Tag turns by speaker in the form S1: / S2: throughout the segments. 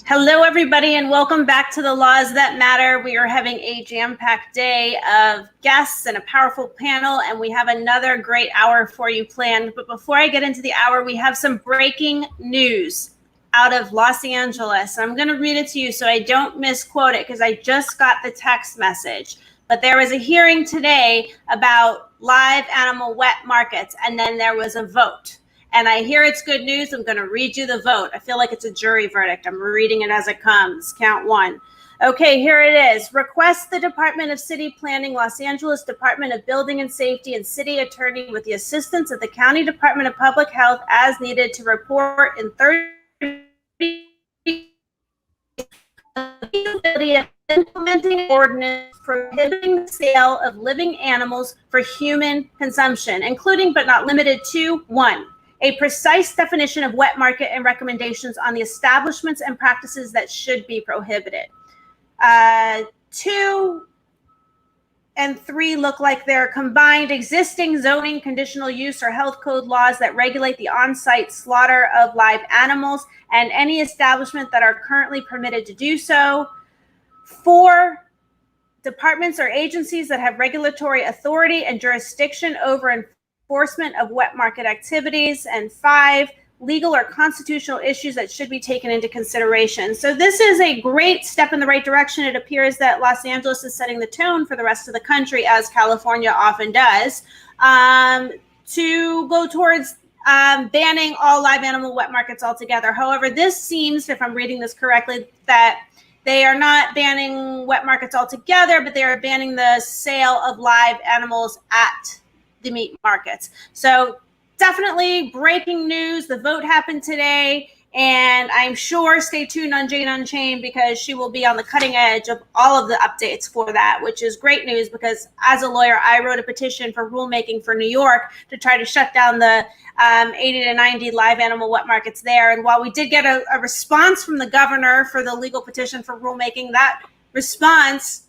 S1: Hello, everybody, and welcome back to the Laws That Matter. We are having a jam-packed day of guests and a powerful panel, and we have another great hour for you planned. But before I get into the hour, we have some breaking news out of Los Angeles. I'm going to read it to you so I don't misquote it because I just got the text message. But there was a hearing today about live animal wet markets, and then there was a vote. And I hear it's good news. I'm going to read you the vote. I feel like it's a jury verdict. I'm reading it as it comes. Count one. Okay, here it is. Request the Department of City Planning, Los Angeles Department of Building and Safety, and City Attorney with the assistance of the County Department of Public Health as needed to report in 30 implementing an ordinance prohibiting the sale of living animals for human consumption, including but not limited to 1. A precise definition of wet market and recommendations on the establishments and practices that should be prohibited. 2 and 3 look like they're combined. Existing zoning, conditional use, or health code laws that regulate the on-site slaughter of live animals and any establishment that are currently permitted to do so. 4, departments or agencies that have regulatory authority and jurisdiction over enforcement of wet market activities, and 5, legal or constitutional issues that should be taken into consideration. So this is a great step in the right direction. It appears that Los Angeles is setting the tone for the rest of the country, as California often does, to go towards banning all live animal wet markets altogether. However, this seems, if I'm reading this correctly, that they are not banning wet markets altogether, but they are banning the sale of live animals at the meat markets. So definitely breaking news. The vote happened today, and I'm sure stay tuned on Jane Unchained because she will be on the cutting edge of all of the updates for that, which is great news because as a lawyer, I wrote a petition for rulemaking for New York to try to shut down the 80 to 90 live animal wet markets there. And while we did get a response from the governor for the legal petition for rulemaking, that response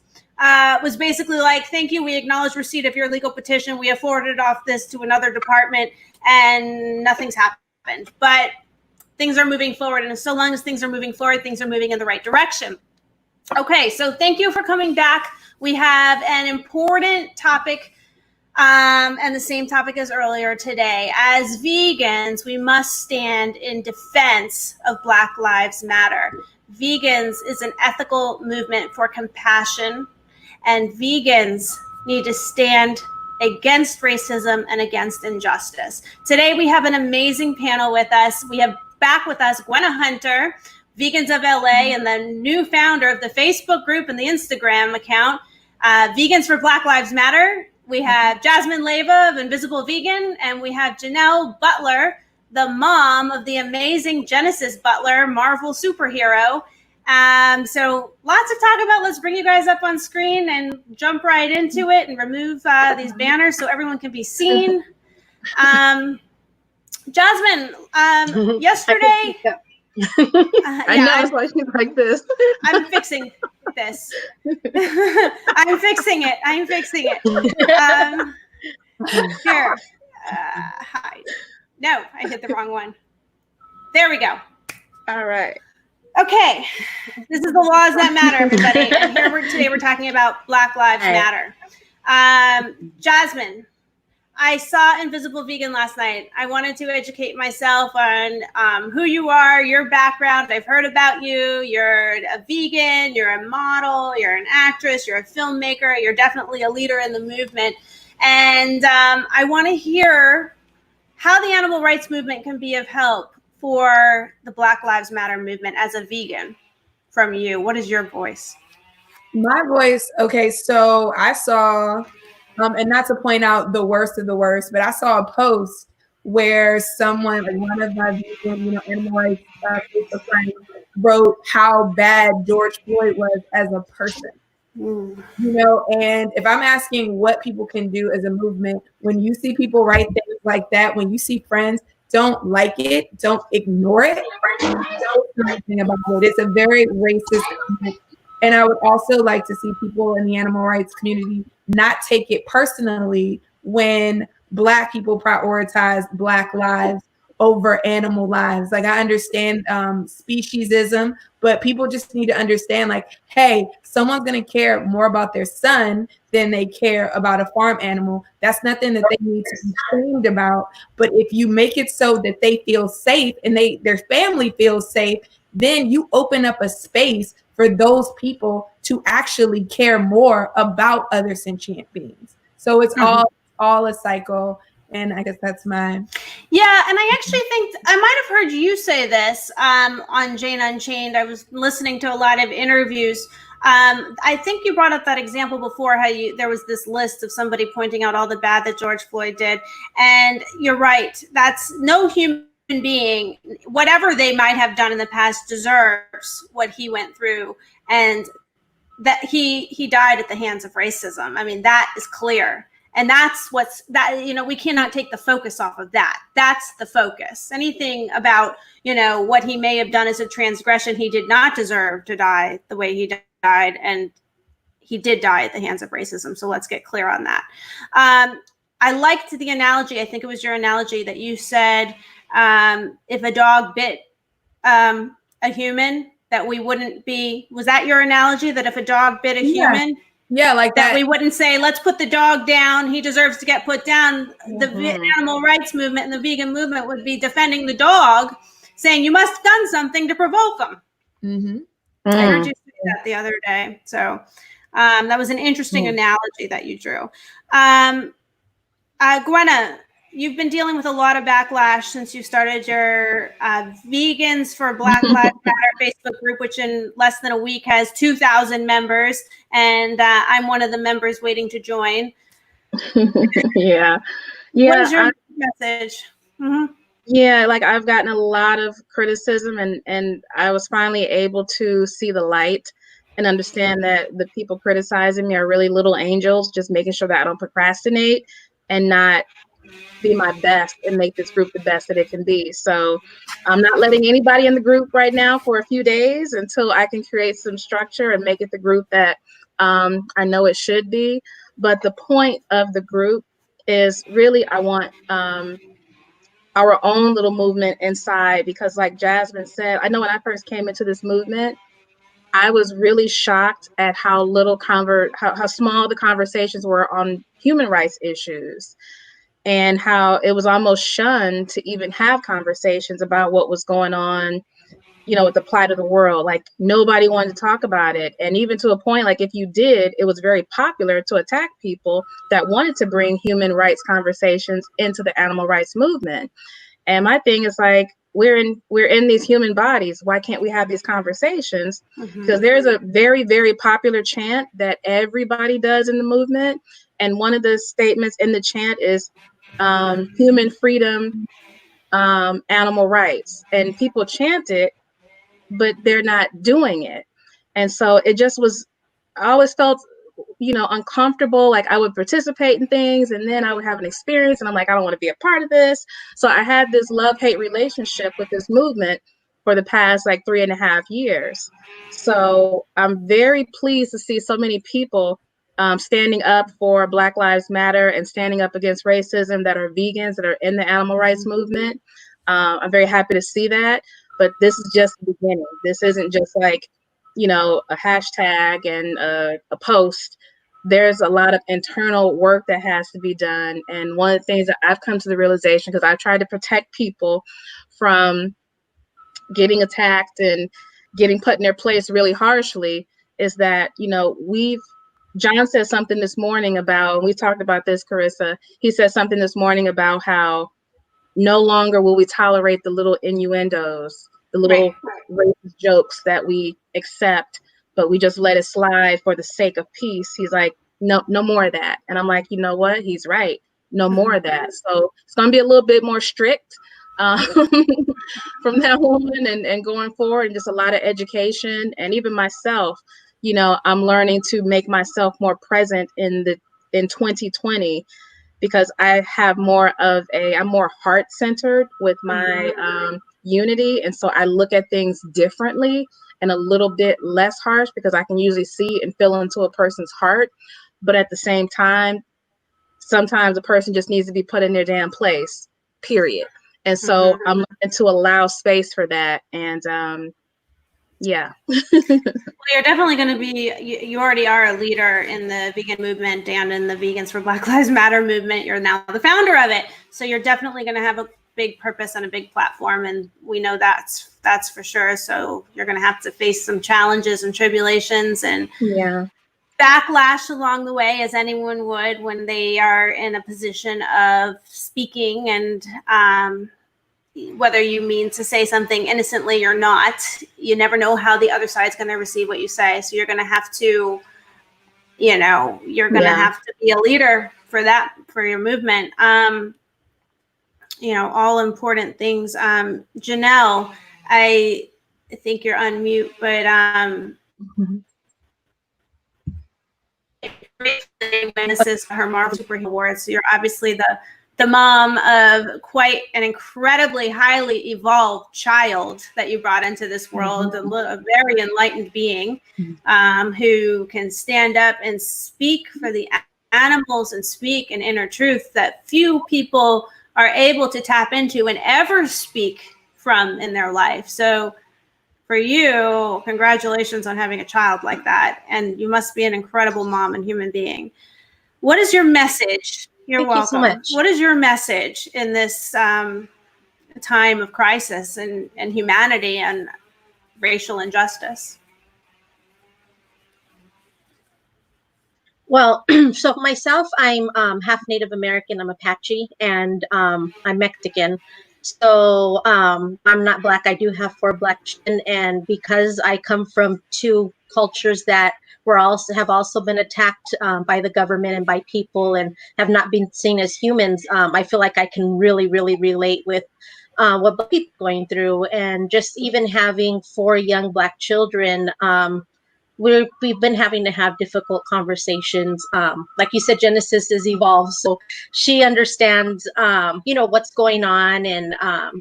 S1: was basically like, thank you, we acknowledge receipt of your legal petition. We have forwarded off this to another department and nothing's happened. But things are moving forward. And so long as things are moving forward, things are moving in the right direction. Okay, so thank you for coming back. We have an important topic and the same topic as earlier today. As vegans, we must stand in defense of Black Lives Matter. Vegans is an ethical movement for compassion, and vegans need to stand against racism and against injustice. Today, we have an amazing panel with us. We have back with us Gwenna Hunter, Vegans of LA, and the new founder of the Facebook group and the Instagram account, Vegans for Black Lives Matter. We have Jasmine Leyva of Invisible Vegan, and we have Genelle Butler, the mom of the amazing Genesis Butler, Marvel superhero. So lots to talk about. Let's bring you guys up on screen and jump right into it and remove these banners so everyone can be seen. Jasmine, yesterday...
S2: I know, it's why she's like this.
S1: I'm fixing this. I'm fixing it. Here. Hide. No, I hit the wrong one. There we go.
S2: All right.
S1: Okay. This is the Laws That Matter, everybody. And here today we're talking about Black Lives Matter. Jasmine, I saw Invisible Vegan last night. I wanted to educate myself on who you are, your background. I've heard about you. You're a vegan, you're a model, you're an actress, you're a filmmaker, you're definitely a leader in the movement. And I want to hear how the animal rights movement can be of help for the Black Lives Matter movement as a vegan from you. What is your voice?
S2: My voice, okay, so I saw... and not to point out the worst of the worst, but I saw a post where someone, like one of my vegan, animal rights Facebook friends, wrote how bad George Floyd was as a person. And if I'm asking what people can do as a movement, when you see people write things like that, when you see friends, don't like it, don't ignore it, don't do anything about it. It's a very racist movement. And I would also like to see people in the animal rights community not take it personally when Black people prioritize Black lives over animal lives. Like, I understand speciesism, but people just need to understand, like, hey, someone's going to care more about their son than they care about a farm animal. That's nothing that they need to be shamed about. But if you make it so that they feel safe and their family feels safe, then you open up a space for those people to actually care more about other sentient beings. So it's all a cycle. And I guess that's mine.
S1: Yeah, and I actually think I might have heard you say this on Jane Unchained. I was listening to a lot of interviews. I think you brought up that example before, how there was this list of somebody pointing out all the bad that George Floyd did. And you're right. That's no human being, whatever they might have done in the past, deserves what he went through. And that he died at the hands of racism. I mean, that is clear. And that's we cannot take the focus off of that. That's the focus. Anything about, what he may have done as a transgression, he did not deserve to die the way he died. And he did die at the hands of racism. So let's get clear on that. I liked the analogy. I think it was your analogy that you said, if a dog bit a human, that we wouldn't be, was that your analogy, that if a dog bit a human?
S2: Yeah, like that.
S1: We wouldn't say, let's put the dog down, he deserves to get put down. The animal rights movement and the vegan movement would be defending the dog, saying you must have done something to provoke him. I heard you say that the other day. So that was an interesting analogy that you drew. Gwenna, you've been dealing with a lot of backlash since you started your Vegans for Black Lives Matter Facebook group, which in less than a week has 2,000 members. And I'm one of the members waiting to join.
S3: Yeah.
S1: What is your message?
S3: Yeah, like I've gotten a lot of criticism, and I was finally able to see the light and understand that the people criticizing me are really little angels, just making sure that I don't procrastinate and not be my best and make this group the best that it can be. So I'm not letting anybody in the group right now for a few days until I can create some structure and make it the group that I know it should be. But the point of the group is really, I want our own little movement inside, because like Jasmine said, I know when I first came into this movement, I was really shocked at how little how small the conversations were on human rights issues, and how it was almost shunned to even have conversations about what was going on, with the plight of the world. Like nobody wanted to talk about it. And even to a point, like if you did, it was very popular to attack people that wanted to bring human rights conversations into the animal rights movement. And my thing is like, we're in these human bodies. Why can't we have these conversations? Because there's a very, very popular chant that everybody does in the movement. And one of the statements in the chant is human freedom, animal rights. And people chant it, but they're not doing it. And so it just was, I always felt, uncomfortable. Like I would participate in things and then I would have an experience and I'm like, I don't want to be a part of this. So I had this love-hate relationship with this movement for the past like 3.5 years. So I'm very pleased to see so many people standing up for Black Lives Matter and standing up against racism, that are vegans, that are in the animal rights movement. I'm very happy to see that. But this is just the beginning. This isn't just like, a hashtag and a post. There's a lot of internal work that has to be done. And one of the things that I've come to the realization, because I've tried to protect people from getting attacked and getting put in their place really harshly, is that, John said something this morning about, and we talked about this, Carissa, he said something this morning about how no longer will we tolerate the little innuendos, the little racist jokes that we accept, but we just let it slide for the sake of peace. He's like, no more of that. And I'm like, you know what? He's right. No more of that. So it's going to be a little bit more strict from that woman and going forward, and just a lot of education. And even myself, I'm learning to make myself more present in 2020, because I have I'm more heart-centered with my unity. And so I look at things differently and a little bit less harsh, because I can usually see and feel into a person's heart. But at the same time, sometimes a person just needs to be put in their damn place, period. And so I'm looking to allow space for that. And yeah.
S1: Well, you're definitely going to be, you already are a leader in the vegan movement and in the Vegans for Black Lives Matter movement. You're now the founder of it. So you're definitely going to have a big purpose and a big platform. And we know that's for sure. So you're going to have to face some challenges and tribulations and backlash along the way, as anyone would when they are in a position of speaking, and whether you mean to say something innocently or not, you never know how the other side's going to receive what you say. So you're going to have to, you're going to have to be a leader for your movement. All important things. Genelle, I think you're on mute, but witnesses for her Marvel Superhero Awards. So you're obviously the mom of quite an incredibly highly evolved child that you brought into this world, a very enlightened being who can stand up and speak for the animals and speak an inner truth that few people are able to tap into and ever speak from in their life. So for you, congratulations on having a child like that. And you must be an incredible mom and human being. What is your message? You're welcome.
S4: Thank you so much.
S1: What is your message in this time of crisis and humanity and racial injustice?
S4: Well, so myself, I'm half Native American, I'm Apache, and I'm Mexican. So I'm not Black. I do have 4 Black children, and because I come from 2 cultures that have also been attacked by the government and by people and have not been seen as humans, I feel like I can really, really relate with what Black people are going through. And just even having 4 young Black children, we've been having to have difficult conversations. Like you said, Genesis is evolved, so she understands, what's going on, and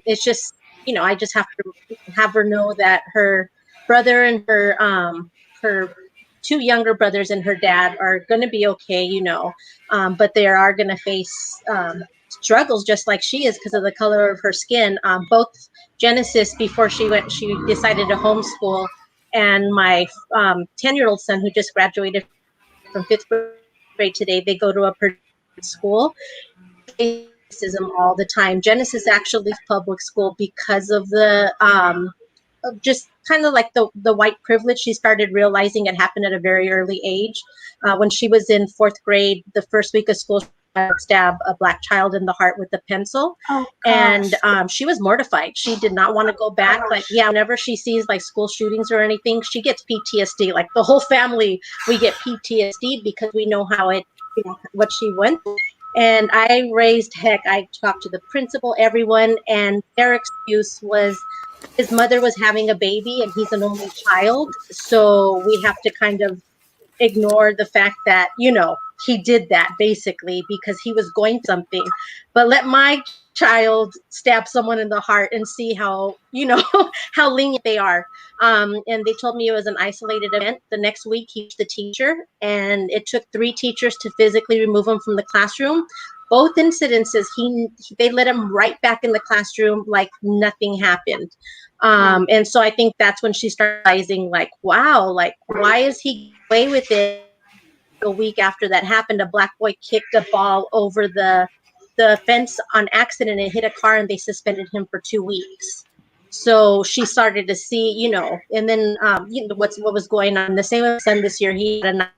S4: it's just, I just have to have her know that her brother and her 2 younger brothers and her dad are going to be okay, but they are going to face struggles just like she is because of the color of her skin. Both Genesis, before she decided to homeschool, and my 10-year-old son, who just graduated from 5th grade today, they go to a school. Racism all the time. Genesis actually leaves public school because of the just kind of like the white privilege. She started realizing it happened at a very early age. When she was in 4th grade, the first week of school, she stabbed a Black child in the heart with a pencil.
S1: Oh,
S4: and she was mortified. She did not want to go back. Whenever she sees like school shootings or anything, she gets PTSD. Like the whole family, we get PTSD because we know what she went through. And I talked to the principal, everyone, and their excuse was his mother was having a baby and he's an only child. So we have to kind of ignore the fact that, he did that basically because he was going something. But let my child stab someone in the heart and see how, how lenient they are. And they told me it was an isolated event. The next week, he was the teacher, and it took 3 teachers to physically remove him from the classroom. Both incidences, they let him right back in the classroom like nothing happened. And so I think that's when she started realizing, like, wow, like, why is he away with it? A week after that happened, a Black boy kicked a ball over the fence on accident and hit a car, and they suspended him for 2 weeks. So she started to see, and then what was going on. The same with son this year, he had a knife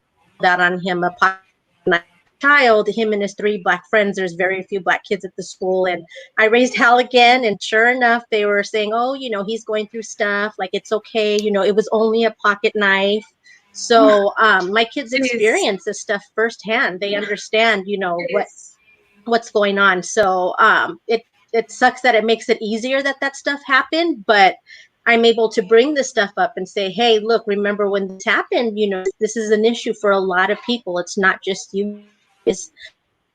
S4: out on him, a child, him and his 3 Black friends. There's very few Black kids at the school, and I raised hell again, and sure enough, they were saying, oh, he's going through stuff, like it's okay, it was only a pocket knife. So my kids experience this stuff firsthand. They understand, what's going on. So it sucks that it makes it easier that stuff happened, but I'm able to bring this stuff up and say, hey, look, remember when this happened, this is an issue for a lot of people. It's not just you.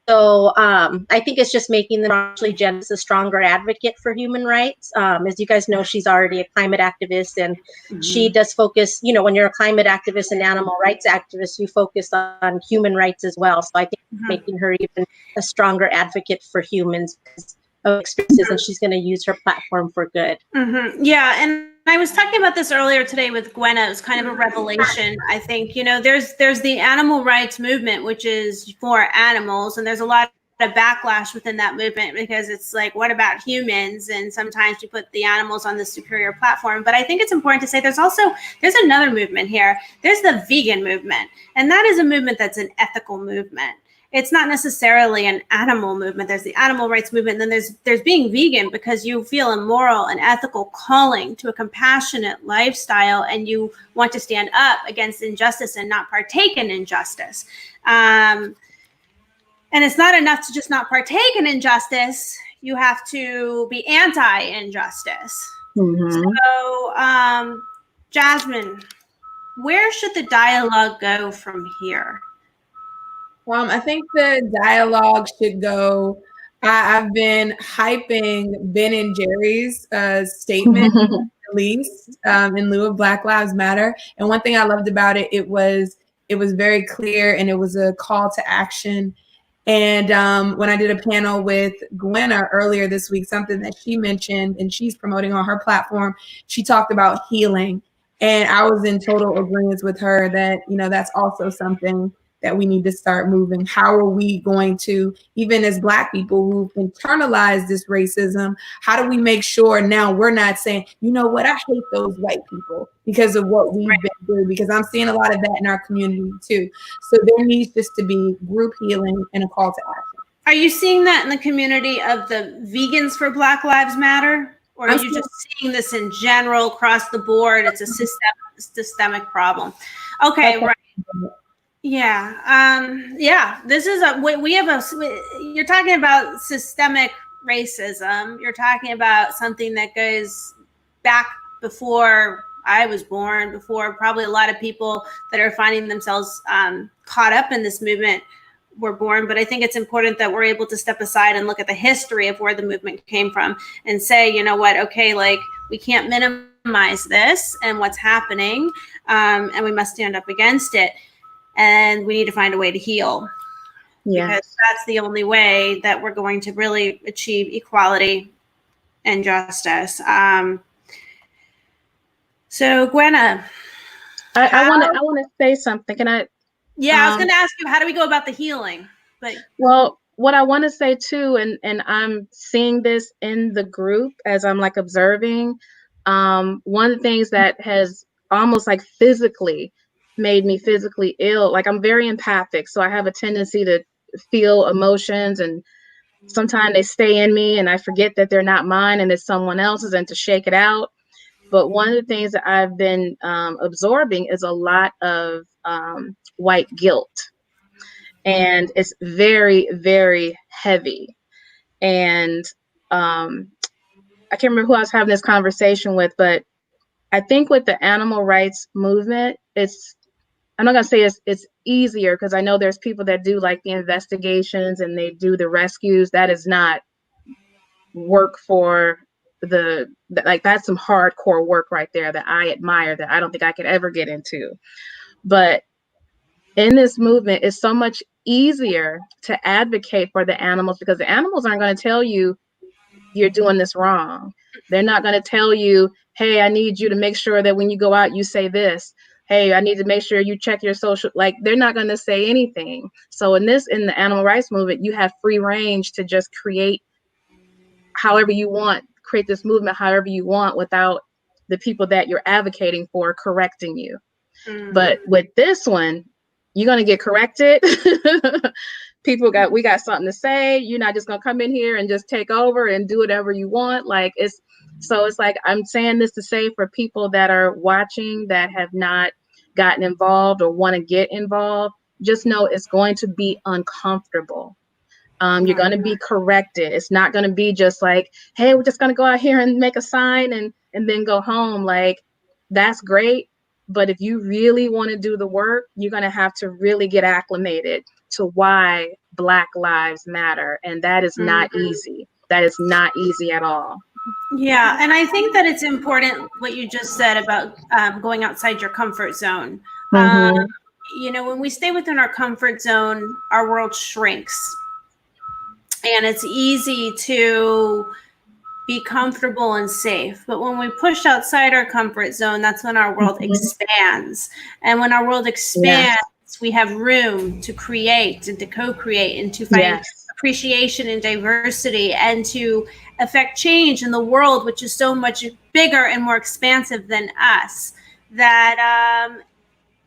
S4: So I think it's just making them actually Genesis a stronger advocate for human rights. As you guys know, she's already a climate activist, and she does focus, when you're a climate activist and animal rights activist, you focus on human rights as well. So I think making her even a stronger advocate for humans. of experiences, and she's going to use her platform for good.
S1: Mm-hmm. Yeah, and I was talking about this earlier today with Gwenna. It was kind of a revelation. I think, you know, there's the animal rights movement, which is for animals, and there's a lot of backlash within that movement because it's like, what about humans? And sometimes we put the animals on the superior platform. But I think it's important to say there's another movement here. There's the vegan movement, and that is a movement that's an ethical movement. It's not necessarily an animal movement. There's the animal rights movement, and then there's being vegan because you feel a moral and ethical calling to a compassionate lifestyle, and you want to stand up against injustice and not partake in injustice. And it's not enough to just not partake in injustice. You have to be anti-injustice.
S3: Mm-hmm.
S1: So, Jasmine, where should the dialogue go from here?
S2: I think the dialogue should go. I've been hyping Ben and Jerry's statement released in lieu of Black Lives Matter. And one thing I loved about it, it was very clear, and it was a call to action. And when I did a panel with Gwenna earlier this week, something that she mentioned and she's promoting on her platform, she talked about healing. And I was in total agreement with her that, you know, that's also something that we need to start moving. How are we going to, even as Black people who've internalized this racism, how do we make sure now we're not saying, you know what, I hate those white people because of what we've been through, because I'm seeing a lot of that in our community too. So there needs just to be group healing and a call to action. Are
S1: you seeing that in the community of the Vegans for Black Lives Matter? Or are you just seeing this in general across the board? It's a systemic problem. Okay, right. Yeah. This is you're talking about systemic racism. You're talking about something that goes back before I was born, before probably a lot of people that are finding themselves caught up in this movement were born. But I think it's important that we're able to step aside and look at the history of where the movement came from and say, you know what, okay, like we can't minimize this and what's happening, and we must stand up against it. And we need to find a way to heal. Yeah. Because that's the only way that we're going to really achieve equality and justice. So Gwenna,
S3: I want to say something. Can I?
S1: Yeah, I was going to ask you, how do we go about the healing? But
S3: well, what I want to say too, and I'm seeing this in the group as I'm like observing. One of the things that has almost like physically made me physically ill. Like I'm very empathic, so I have a tendency to feel emotions, and sometimes they stay in me and I forget that they're not mine and it's someone else's, and to shake it out. But one of the things that I've been absorbing is a lot of white guilt, and it's very, very heavy. And I can't remember who I was having this conversation with, but I think with the animal rights movement, I'm not gonna say it's easier, because I know there's people that do like the investigations and they do the rescues. That is not work for that's some hardcore work right there that I admire, that I don't think I could ever get into. But in this movement, it's so much easier to advocate for the animals, because the animals aren't going to tell you you're doing this wrong. They're not going to tell you, hey, I need you to make sure that when you go out, you say this. Hey, I need to make sure you check your social, like they're not going to say anything. So in the animal rights movement, you have free range to just create however you want, create this movement however you want, without the people that you're advocating for correcting you. Mm-hmm. But with this one, you're going to get corrected. We got something to say. You're not just going to come in here and just take over and do whatever you want. Like it's like, I'm saying this to say for people that are watching that have not gotten involved or want to get involved, just know it's going to be uncomfortable. You're going to be corrected. It's not going to be just like, hey, we're just going to go out here and make a sign and then go home. Like, that's great. But if you really want to do the work, you're going to have to really get acclimated to why Black Lives Matter. And that is not easy. That is not easy at all.
S1: Yeah. And I think that it's important what you just said about going outside your comfort zone. Mm-hmm. You know, when we stay within our comfort zone, our world shrinks. and it's easy to be comfortable and safe. But when we push outside our comfort zone, that's when our world expands. And when our world expands, we have room to create and to co-create and to find appreciation and diversity and to affect change in the world, which is so much bigger and more expansive than us, that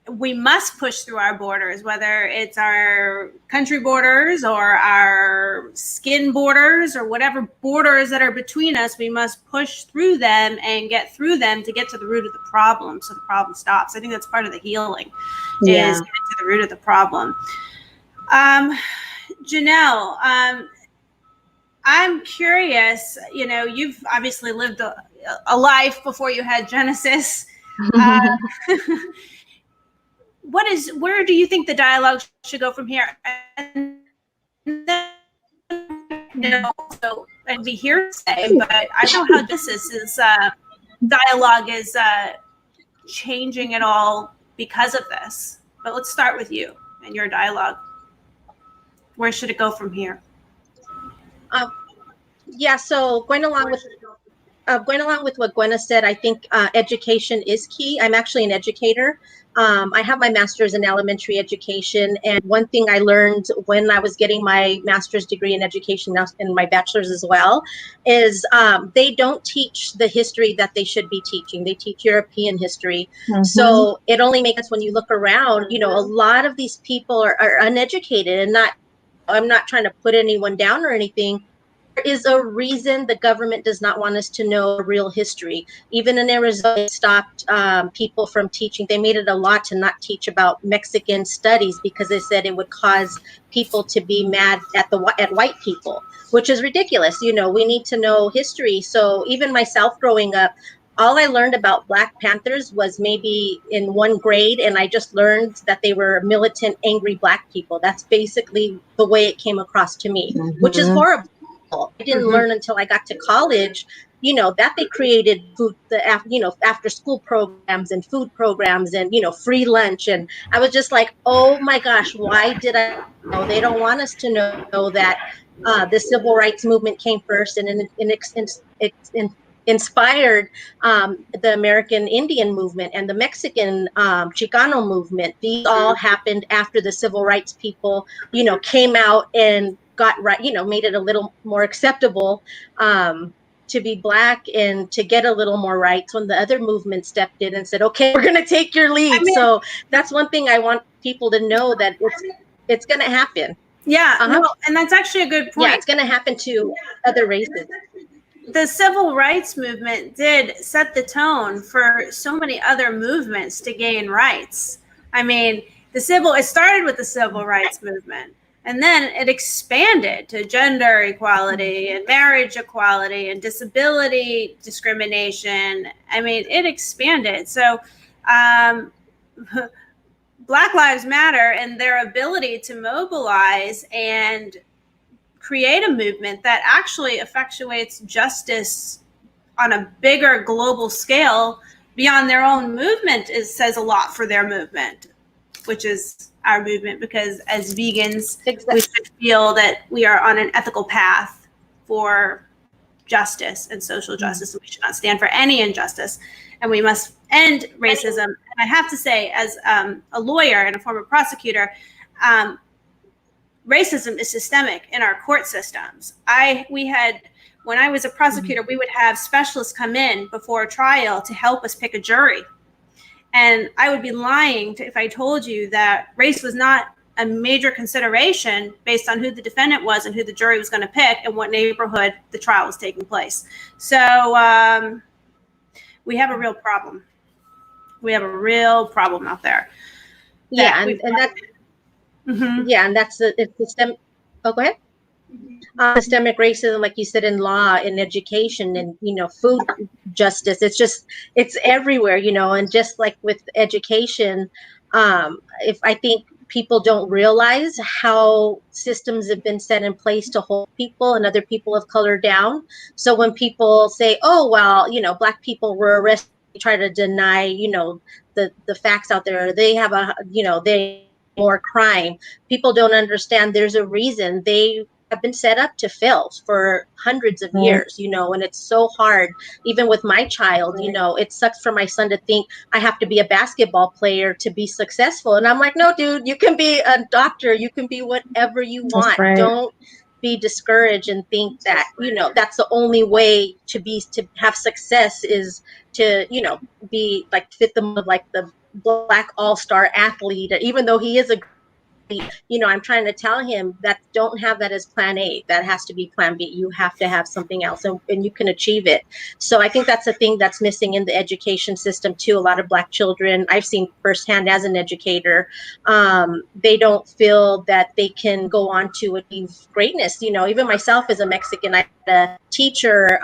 S1: we must push through our borders, whether it's our country borders or our skin borders or whatever borders that are between us. We must push through them and get through them to get to the root of the problem, so the problem stops. I think that's part of the healing, is getting to the root of the problem. Genelle, I'm curious, you know, you've obviously lived a life before you had Genesis. Where do you think the dialogue should go from here? And then, you know, also, I'd be here to say, but I don't know how this dialogue is changing at all because of this. But let's start with you and your dialogue. Where should it go from here?
S4: So going along with what Gwenna said, I think education is key. I'm actually an educator. I have my master's in elementary education. And one thing I learned when I was getting my master's degree in education and my bachelor's as well, is they don't teach the history that they should be teaching. They teach European history. So it only makes sense when you look around, you know, a lot of these people are uneducated, and I'm not trying to put anyone down or anything. There is a reason the government does not want us to know real history. Even in Arizona, they stopped people from teaching. They made it a law to not teach about Mexican studies because they said it would cause people to be mad at white people, which is ridiculous. You know, we need to know history. So even myself growing up, all I learned about Black Panthers was maybe in 1 grade, and I just learned that they were militant, angry Black people. That's basically the way it came across to me, which is horrible. I didn't learn until I got to college, you know, that they created food, after school programs and food programs and, you know, free lunch. And I was just like, oh my gosh, why did I know? They don't want us to know that the civil rights movement came first, and it inspired the American Indian movement and the Mexican Chicano movement. These all happened after the civil rights people, you know, came out and got right, you know, made it a little more acceptable to be Black and to get a little more rights, when the other movement stepped in and said, okay, we're going to take your lead. So that's one thing I want people to know, that it's going to happen.
S1: Yeah, no, and that's actually a good point.
S4: Yeah, it's going to happen to other races.
S1: The civil rights movement did set the tone for so many other movements to gain rights. I mean, it started with the civil rights movement, and then it expanded to gender equality and marriage equality and disability discrimination. I mean, it expanded. So Black Lives Matter and their ability to mobilize and create a movement that actually effectuates justice on a bigger global scale beyond their own movement says a lot for their movement, which is our movement, because as vegans, we should feel that we are on an ethical path for justice and social justice, and we should not stand for any injustice, and we must end racism. And I have to say, as a lawyer and a former prosecutor, racism is systemic in our court systems. When I was a prosecutor, we would have specialists come in before a trial to help us pick a jury. And I would be lying if I told you that race was not a major consideration based on who the defendant was and who the jury was going to pick and what neighborhood the trial was taking place. So we have a real problem. We have a real problem out there.
S4: Yeah, and that's yeah, and that's it's systemic. Oh, go ahead. Systemic racism, like you said, in law, in education, and, you know, food justice. It's everywhere, you know. And just like with education, if I think people don't realize how systems have been set in place to hold people and other people of color down. So when people say, oh, well, you know, Black people were arrested, they try to deny, you know, the facts out there. They have they more crime. People don't understand there's a reason. They have been set up to fail for hundreds of years, you know, and it's so hard. Even with my child, you know, it sucks for my son to think I have to be a basketball player to be successful. And I'm like, no, dude, you can be a doctor. You can be whatever you want.
S3: right.
S4: Don't be discouraged and think that, you know, that's the only way to have success is to, you know, be like fit the mold, like the Black all-star athlete, even though he is a, you know, I'm trying to tell him that don't have that as plan A. That has to be plan B. You have to have something else, and you can achieve it. So I think that's a thing that's missing in the education system too. A lot of Black children, I've seen firsthand as an educator, they don't feel that they can go on to achieve greatness. You know, even myself as a Mexican, I had a teacher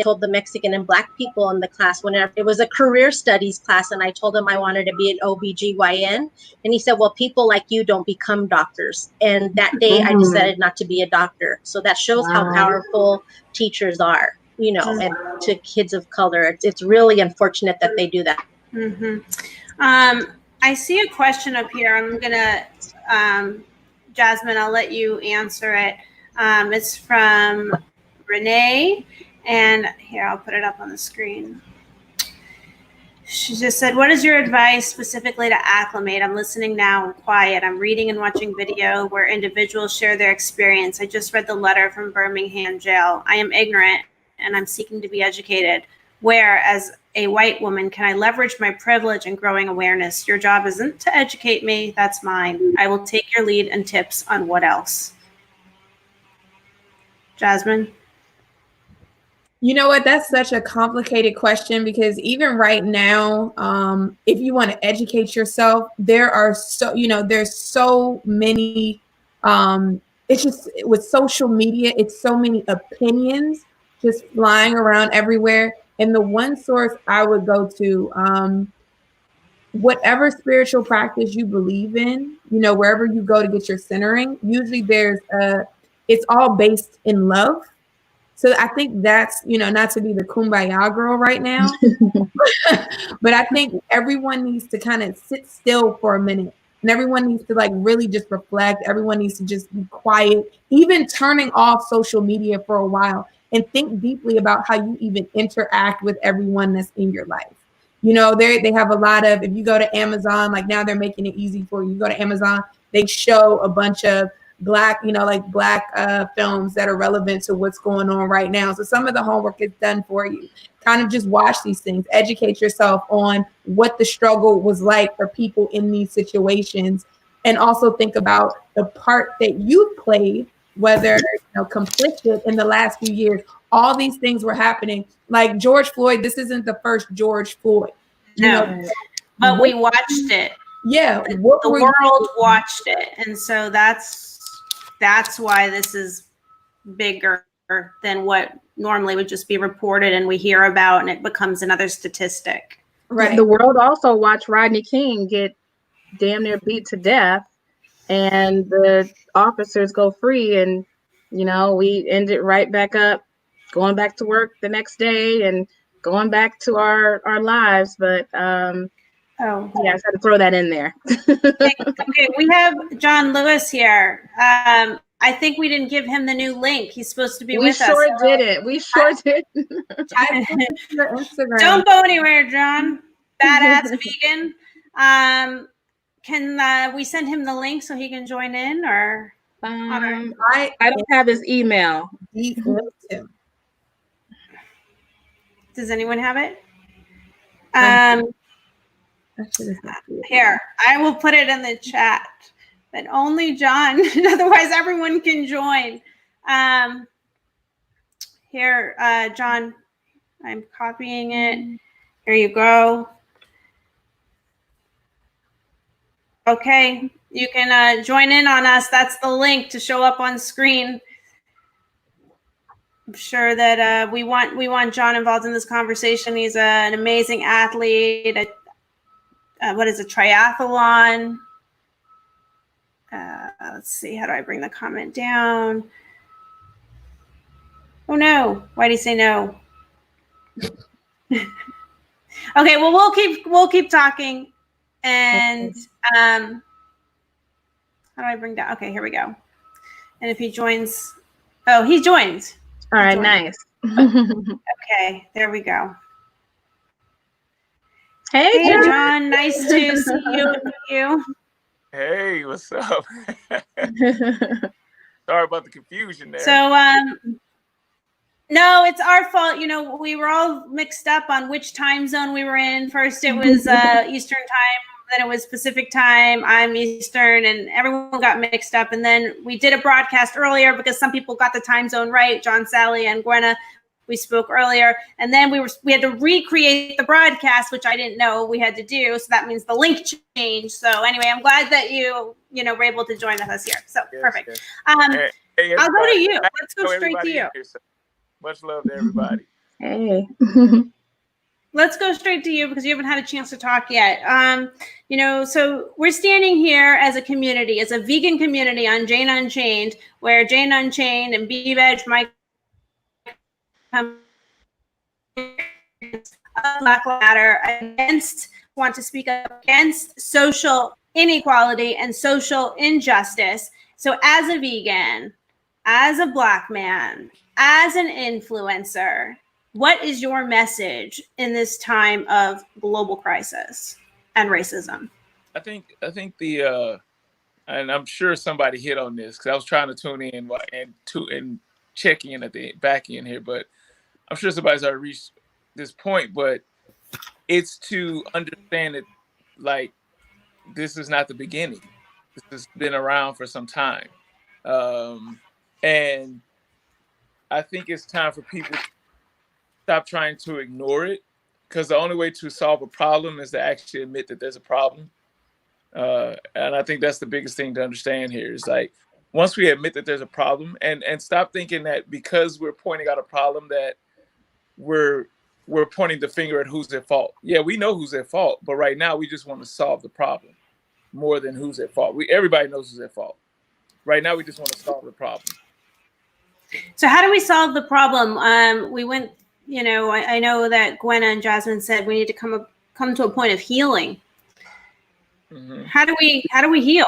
S4: told the Mexican and Black people in the class, whenever it was a career studies class, and I told him I wanted to be an OBGYN, and he said, well, people like you don't become doctors. And that day I decided not to be a doctor. So that shows how powerful teachers are, you know, and to kids of color. It's really unfortunate that they do that.
S1: I see a question up here. I'm gonna Jasmine, I'll let you answer it. It's from Renee, and here, I'll put it up on the screen. She just said, what is your advice specifically to acclimate? I'm listening now, I'm quiet. I'm reading and watching video where individuals share their experience. I just read the letter from Birmingham jail. I am ignorant and I'm seeking to be educated. Where, as a white woman, can I leverage my privilege and growing awareness? Your job isn't to educate me, that's mine. I will take your lead and tips on what else. Jasmine?
S2: You know what? That's such a complicated question, because even right now, if you want to educate yourself, there are there's so many, it's just with social media, it's so many opinions just flying around everywhere. And the one source I would go to, whatever spiritual practice you believe in, you know, wherever you go to get your centering, usually it's all based in love. So I think that's, you know, not to be the kumbaya girl right now, but I think everyone needs to kind of sit still for a minute, and everyone needs to like really just reflect. Everyone needs to just be quiet, even turning off social media for a while, and think deeply about how you even interact with everyone that's in your life. You know, they have a lot of, if you go to Amazon, like now they're making it easy for you. You go to Amazon, they show a bunch of Black, you know, like Black films that are relevant to what's going on right now. So some of the homework is done for you. Kind of just watch these things, educate yourself on what the struggle was like for people in these situations, and also think about the part that you played, whether, you know, complicit in the last few years. All these things were happening. Like George Floyd, this isn't the first George Floyd.
S1: No, but we watched it.
S2: Yeah,
S1: the world watched it, and so that's why this is bigger than what normally would just be reported and we hear about, and it becomes another statistic.
S2: Right.
S3: The world also watched Rodney King get damn near beat to death, and the officers go free, and you know, we ended right back up, going back to work the next day and going back to our lives. But yeah, I had to throw that in there.
S1: Okay, we have John Lewis here. I think we didn't give him the new link. He's supposed to be with us.
S3: We sure did.
S1: Don't go anywhere, John. Badass vegan. Can we send him the link so he can join in, or?
S3: I don't have his email.
S1: Does anyone have it? Here, I will put it in the chat, but only John, otherwise everyone can join. Here, John, I'm copying it. Here you go. Okay, you can join in on us. That's the link to show up on screen. I'm sure that we want John involved in this conversation. He's an amazing athlete. What is a triathlon? Let's see. How do I bring the comment down? Oh no! Why did he say no? Okay. Well, we'll keep talking. And how do I bring down? Okay, here we go. And if he joins Oh, he joined.
S3: All right,
S1: joined.
S3: nice.
S1: Okay, there we go.
S3: Hey, John.
S1: John. Nice to see you.
S5: Hey, what's up? Sorry about the confusion there.
S1: So, no, it's our fault. You know, we were all mixed up on which time zone we were in. First, it was Eastern time. Then it was Pacific time. I'm Eastern, and everyone got mixed up. And then we did a broadcast earlier because some people got the time zone right. John, Salley, and Gwenna. We spoke earlier, and then we had to recreate the broadcast, which I didn't know we had to do. So that means the link changed. So anyway, I'm glad that you were able to join us here. So yes, perfect. Yes.
S5: Hey,
S1: I'll go to you. Let's go straight to you.
S5: Here, so much love to everybody.
S3: Hey.
S1: Let's go straight to you because you haven't had a chance to talk yet. So we're standing here as a community, as a vegan community on Jane Unchained, where Jane Unchained and BeVeg, Mike, Black Matter want to speak up against social inequality and social injustice. So as a vegan, as a Black man, as an influencer, what is your message in this time of global crisis and racism?
S5: I think the and I'm sure somebody hit on this because I was trying to tune in and check in at the back end here, but I'm sure somebody's already reached this point. But it's to understand that, like, this is not the beginning. This has been around for some time, and I think it's time for people to stop trying to ignore it, because the only way to solve a problem is to actually admit that there's a problem. And I think that's the biggest thing to understand here is, like, once we admit that there's a problem and stop thinking that because we're pointing out a problem that we're pointing the finger at who's at fault. Yeah, we know who's at fault, but right now we just want to solve the problem more than who's at fault. Everybody knows who's at fault. Right now we just want to solve the problem.
S1: So how do we solve the problem? We went, I know that Gwenna and Jasmine said we need to come to a point of healing. Mm-hmm. How do we heal?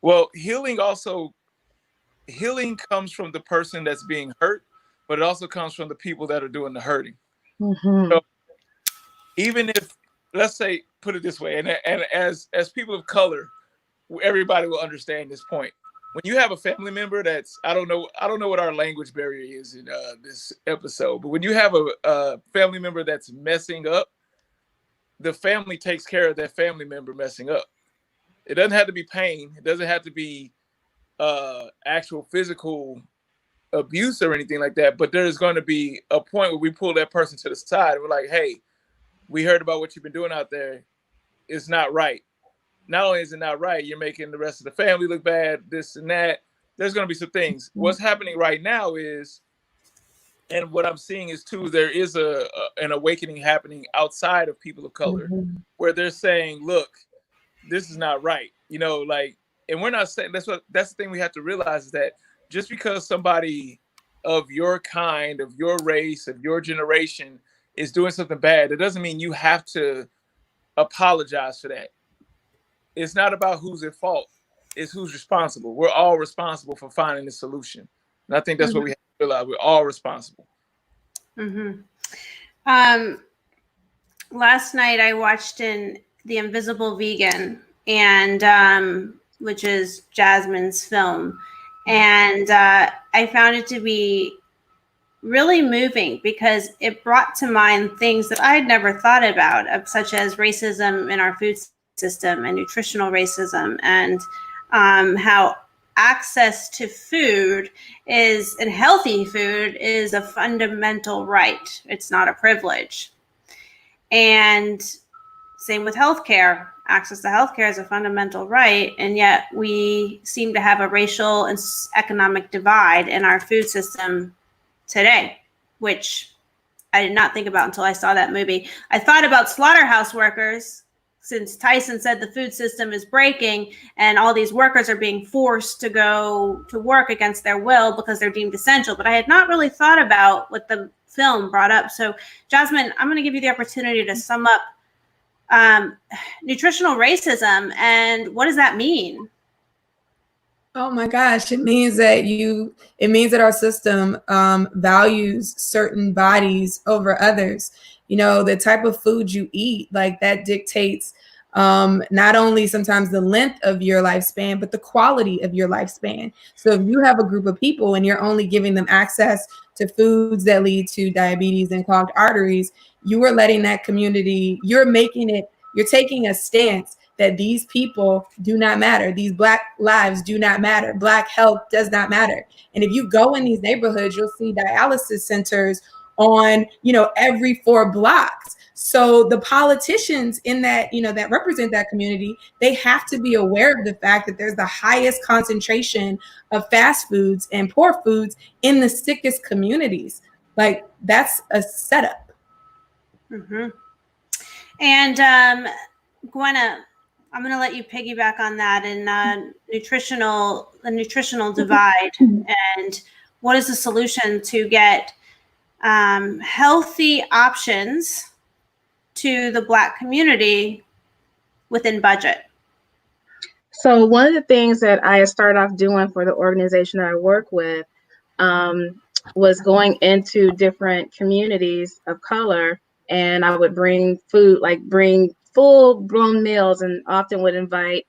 S5: Well, healing comes from the person that's being hurt, but it also comes from the people that are doing the hurting. Mm-hmm. So even if, let's say, put it this way, and as people of color, everybody will understand this point. When you have a family member that's, I don't know what our language barrier is in this episode, but when you have a family member that's messing up, the family takes care of that family member messing up. It doesn't have to be pain. It doesn't have to be actual physical abuse or anything like that. But there's going to be a point where we pull that person to the side and we're like, hey, we heard about what you've been doing out there. It's not right. Not only is it not right, you're making the rest of the family look bad, this and that. There's going to be some things. What's happening right now is, and what I'm seeing is too, there is an awakening happening outside of people of color, where they're saying, look, this is not right. And we're not saying, that's the thing we have to realize, is that just because somebody of your kind, of your race, of your generation is doing something bad, it doesn't mean you have to apologize for that. It's not about who's at fault. It's who's responsible. We're all responsible for finding the solution. And I think that's what we have to realize. We're all responsible.
S1: Mm-hmm. Last night I watched The Invisible Vegan, and which is Jasmine's film. And I found it to be really moving because it brought to mind things that I had never thought about, such as racism in our food system and nutritional racism, and how access to food and healthy food is a fundamental right. It's not a privilege. And same with healthcare. Access to healthcare is a fundamental right, and yet we seem to have a racial and economic divide in our food system today, which I did not think about until I saw that movie. I thought about slaughterhouse workers, since Tyson said the food system is breaking and all these workers are being forced to go to work against their will because they're deemed essential. But I had not really thought about what the film brought up. So, Jasmine, I'm going to give you the opportunity to sum up nutritional racism and what does that mean?
S2: Oh my gosh, it means that our system values certain bodies over others. You know, the type of food you eat, like that dictates not only sometimes the length of your lifespan, but the quality of your lifespan. So if you have a group of people and you're only giving them access to foods that lead to diabetes and clogged arteries, you are letting that community, you're taking a stance that these people do not matter. These Black lives do not matter. Black health does not matter. And if you go in these neighborhoods, you'll see dialysis centers on, every 4 blocks. So the politicians in that, that represent that community, they have to be aware of the fact that there's the highest concentration of fast foods and poor foods in the sickest communities. Like, that's a setup.
S1: Mm-hmm. And Gwenna, I'm going to let you piggyback on that and the nutritional divide, and what is the solution to get healthy options to the Black community within budget?
S3: So one of the things that I started off doing for the organization that I work with was going into different communities of color, and I would bring food, bring full-blown meals, and often would invite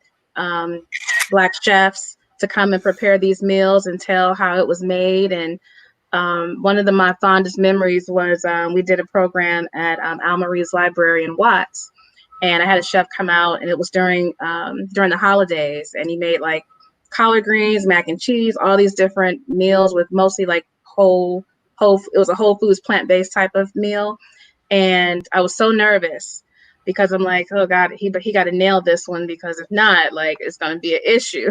S3: Black chefs to come and prepare these meals and tell how it was made. And one of my fondest memories was we did a program at Al-Marie's Library in Watts, and I had a chef come out, and it was during the holidays, and he made like collard greens, mac and cheese, all these different meals with mostly like whole it was a whole foods plant-based type of meal. And I was so nervous because I'm like, oh God, he got to nail this one, because if not, like, it's going to be an issue.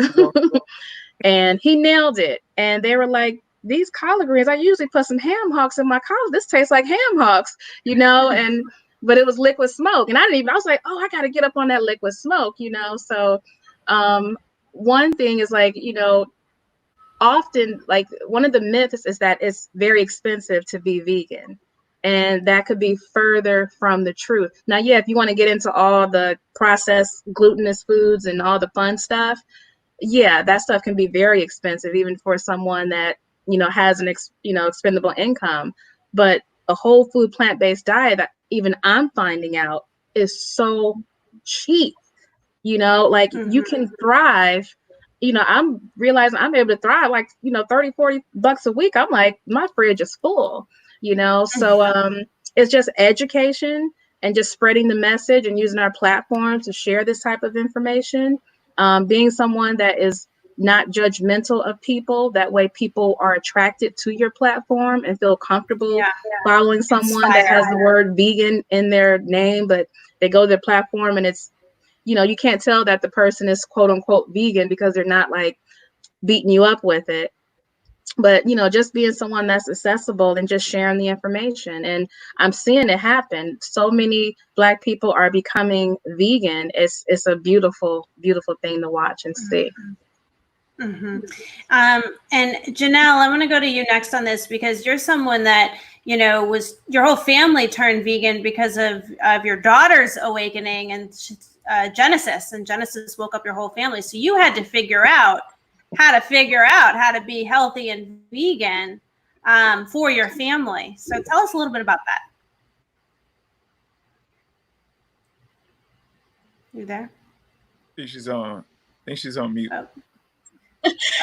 S3: And he nailed it. And they were like, these collard greens, I usually put some ham hocks in my collard. This tastes like ham hocks, but it was liquid smoke. And I was like, oh, I got to get up on that liquid smoke, So one thing is often, like, one of the myths is that it's very expensive to be vegan. And that could be further from the truth. Now, yeah, if you want to get into all the processed glutinous foods and all the fun stuff, yeah, that stuff can be very expensive, even for someone that, has an, expendable income. But a whole food plant-based diet, that even I'm finding out, is so cheap, you can thrive. I'm realizing I'm able to thrive like, $30-$40 a week. I'm like, my fridge is full. So it's just education and just spreading the message and using our platform to share this type of information. Being someone that is not judgmental of people, that way people are attracted to your platform and feel comfortable following someone that has the word vegan in their name, but they go to their platform and it's, you can't tell that the person is quote unquote vegan because they're not like beating you up with it. But, just being someone that's accessible and just sharing the information. And I'm seeing it happen. So many Black people are becoming vegan. It's a beautiful, beautiful thing to watch and see.
S1: Mm-hmm. And Genelle, I want to go to you next on this, because you're someone that, was your whole family turned vegan because of your daughter's awakening and Genesis. And Genesis woke up your whole family. So you had to figure out how to be healthy and vegan for your family. So tell us a little bit about that. You there?
S5: I think she's on mute.
S1: Oh.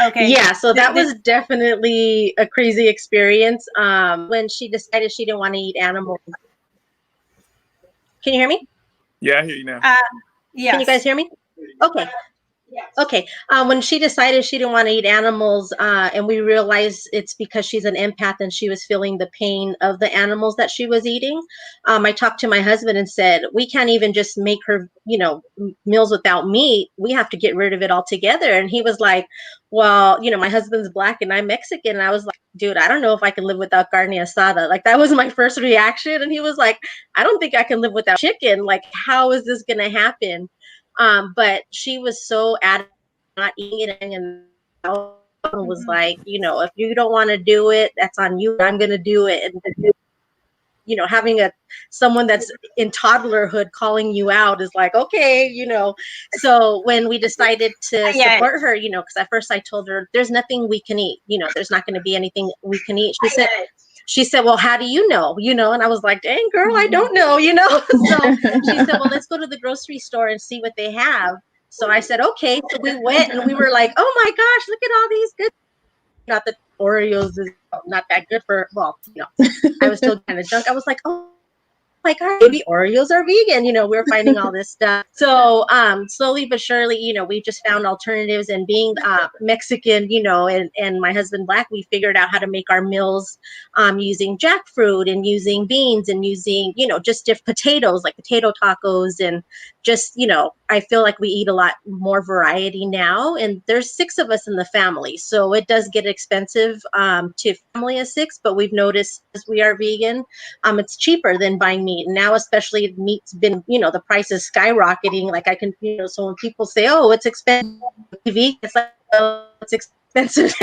S1: Okay.
S4: Yeah, so that was definitely a crazy experience. When she decided she didn't want to eat animals. Can you hear me?
S5: Yeah, I hear you now.
S1: Yeah.
S4: Can you guys hear me? Okay. Okay. When she decided she didn't want to eat animals, and we realized it's because she's an empath and she was feeling the pain of the animals that she was eating. I talked to my husband and said, we can't even just make her, meals without meat. We have to get rid of it altogether. And he was like, well, my husband's Black and I'm Mexican. And I was like, dude, I don't know if I can live without carne asada. Like, that was my first reaction. And he was like, I don't think I can live without chicken. Like, how is this going to happen? But she was so adamant not eating it, and was like, if you don't want to do it, that's on you. I'm going to do it. And you know, having someone that's in toddlerhood calling you out is like, okay, you know. So when we decided to support her, you know, because at first I told her there's nothing we can eat, you know, there's not going to be anything we can eat. She said, well, how do you know? You know, and I was like, dang girl, I don't know, you know. So she said, well, let's go to the grocery store and see what they have. So I said, okay. So we went and we were like, oh my gosh, look at all these good. Not that Oreos is not that good for, well, you know, I was still kind of junk. I was like, oh my God, maybe Oreos are vegan. You know, we're finding all this stuff. So slowly but surely, you know, we just found alternatives, and being Mexican, you know, and my husband Black, we figured out how to make our meals using jackfruit and using beans and using, you know, just different potatoes, like potato tacos, and just, you know, I feel like we eat a lot more variety now, and there's 6 of us in the family. So it does get expensive to family of 6, but we've noticed as we are vegan, it's cheaper than buying meat. And now, especially meat's been, you know, the price is skyrocketing. Like I can, you know, so when people say, oh, it's expensive, it's like, oh, it's expensive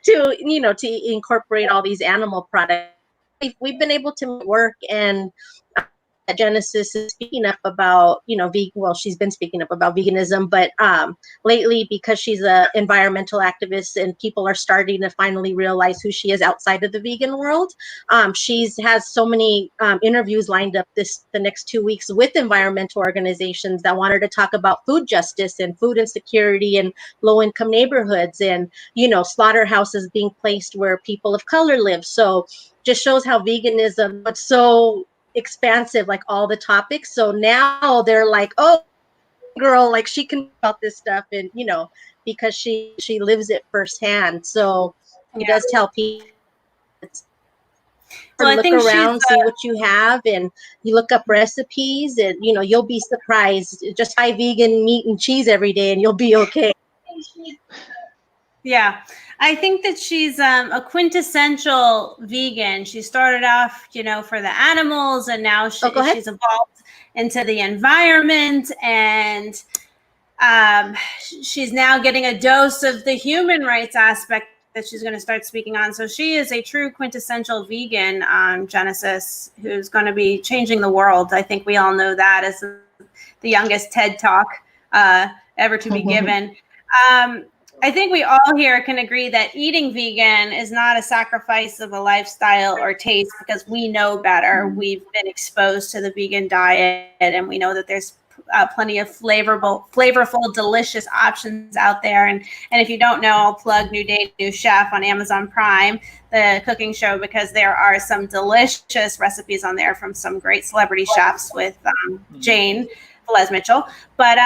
S4: to, you know, to incorporate all these animal products. We've been able to work, and Genesis is speaking up about, you know, well, she's been speaking up about veganism, but lately, because she's an environmental activist and people are starting to finally realize who she is outside of the vegan world, has so many interviews lined up the next 2 weeks with environmental organizations that want her to talk about food justice and food insecurity and low-income neighborhoods, and, you know, slaughterhouses being placed where people of color live. So just shows how veganism, but so expansive, like all the topics. So now they're like, oh girl, like she can about this stuff, and, you know, because she lives it firsthand. So it does tell people, well, look around, see what you have, and you look up recipes, and, you know, you'll be surprised. Just buy vegan meat and cheese every day and you'll be okay.
S1: Yeah, I think that she's a quintessential vegan. She started off, you know, for the animals, and now she's evolved into the environment, and she's now getting a dose of the human rights aspect that she's going to start speaking on. So she is a true quintessential vegan, Genesis, who's going to be changing the world. I think we all know that as the youngest TED Talk ever to be given. I think we all here can agree that eating vegan is not a sacrifice of a lifestyle or taste, because we know better. We've been exposed to the vegan diet, and we know that there's plenty of flavorful, delicious options out there. And if you don't know, I'll plug New Day, New Chef on Amazon Prime, the cooking show, because there are some delicious recipes on there from some great celebrity chefs with Jane Velez Mitchell. But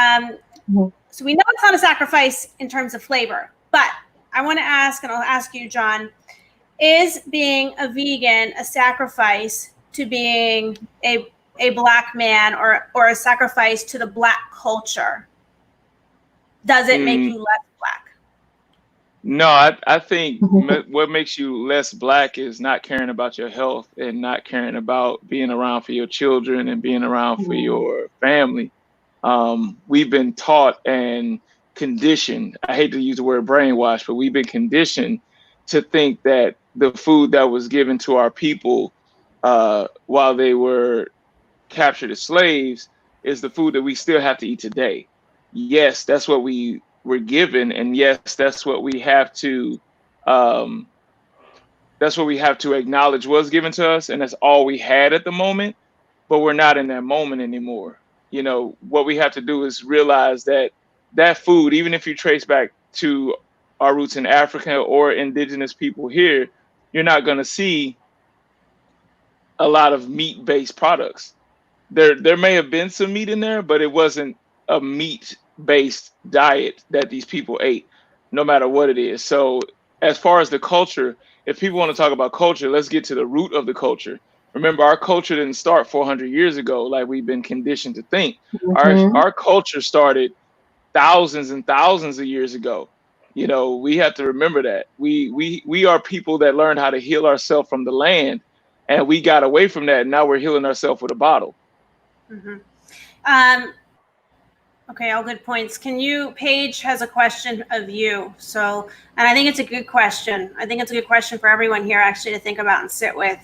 S1: so we know it's not a sacrifice in terms of flavor, but I want to ask, and I'll ask you, John, is being a vegan a sacrifice to being a Black man, or a sacrifice to the Black culture? Does it make you less Black?
S5: No, I think what makes you less Black is not caring about your health and not caring about being around for your children and being around for your family. We've been taught and conditioned, I hate to use the word brainwash, but we've been conditioned to think that the food that was given to our people while they were captured as slaves is the food that we still have to eat today. Yes, that's what we were given, and yes, that's what we have to acknowledge was given to us, and that's all we had at the moment. But we're not in that moment anymore. You know, what we have to do is realize that food, even if you trace back to our roots in Africa or indigenous people here, you're not going to see a lot of meat-based products. There may have been some meat in there, but it wasn't a meat-based diet that these people ate, no matter what it is. So as far as the culture, if people want to talk about culture, let's get to the root of the culture. Remember, our culture didn't start 400 years ago like we've been conditioned to think. Our culture started thousands and thousands of years ago. You know, we have to remember that. We are people that learned how to heal ourselves from the land, and we got away from that, and now we're healing ourselves with a bottle.
S1: Okay, all good points. Paige has a question of you. So, and I think it's a good question. I think it's a good question for everyone here actually to think about and sit with.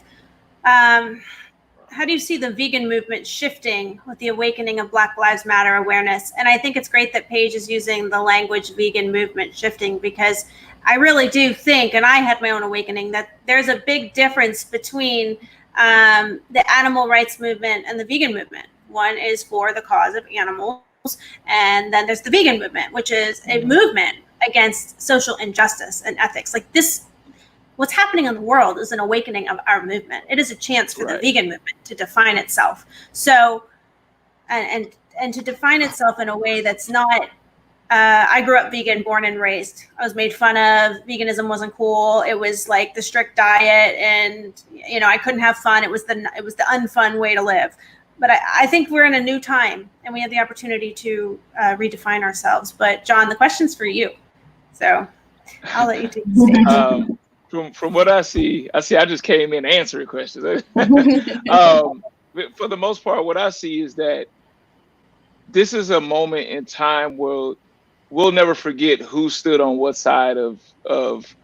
S1: how do you see the vegan movement shifting with the awakening of Black Lives Matter awareness? And I think it's great that Paige is using the language vegan movement shifting, because I really do think, and I had my own awakening, that there's a big difference between the animal rights movement and the vegan movement. One is for the cause of animals, and then there's the vegan movement, which is a movement against social injustice and ethics. Like this, what's happening in the world is an awakening of our movement. It is a chance for the vegan movement to define itself. So, and to define itself in a way that's not, I grew up vegan, born and raised. I was made fun of. Veganism wasn't cool. It was like the strict diet, and you know, I couldn't have fun. It was the unfun way to live. But I think we're in a new time, and we have the opportunity to redefine ourselves. But John, the question's for you, so I'll let you take the stage.
S5: From what I see, I just came in answering questions. For the most part, what I see is that this is a moment in time where we'll never forget who stood on what side of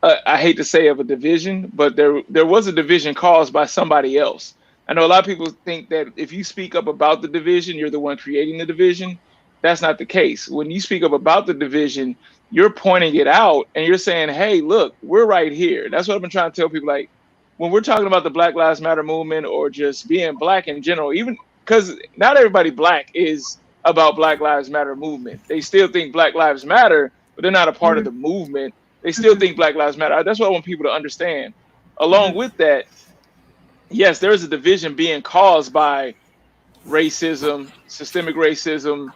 S5: I hate to say of a division, but there was a division caused by somebody else. I know a lot of people think that if you speak up about the division, you're the one creating the division. That's not the case. When you speak up about the division, you're pointing it out and you're saying, hey, look, we're right here. That's what I've been trying to tell people. Like when we're talking about the Black Lives Matter movement or just being Black in general, even because not everybody Black is about Black Lives Matter movement. They still think Black Lives Matter, but they're not a part of the movement. They still think Black Lives Matter. That's what I want people to understand. Along with that, yes, there is a division being caused by racism, systemic racism,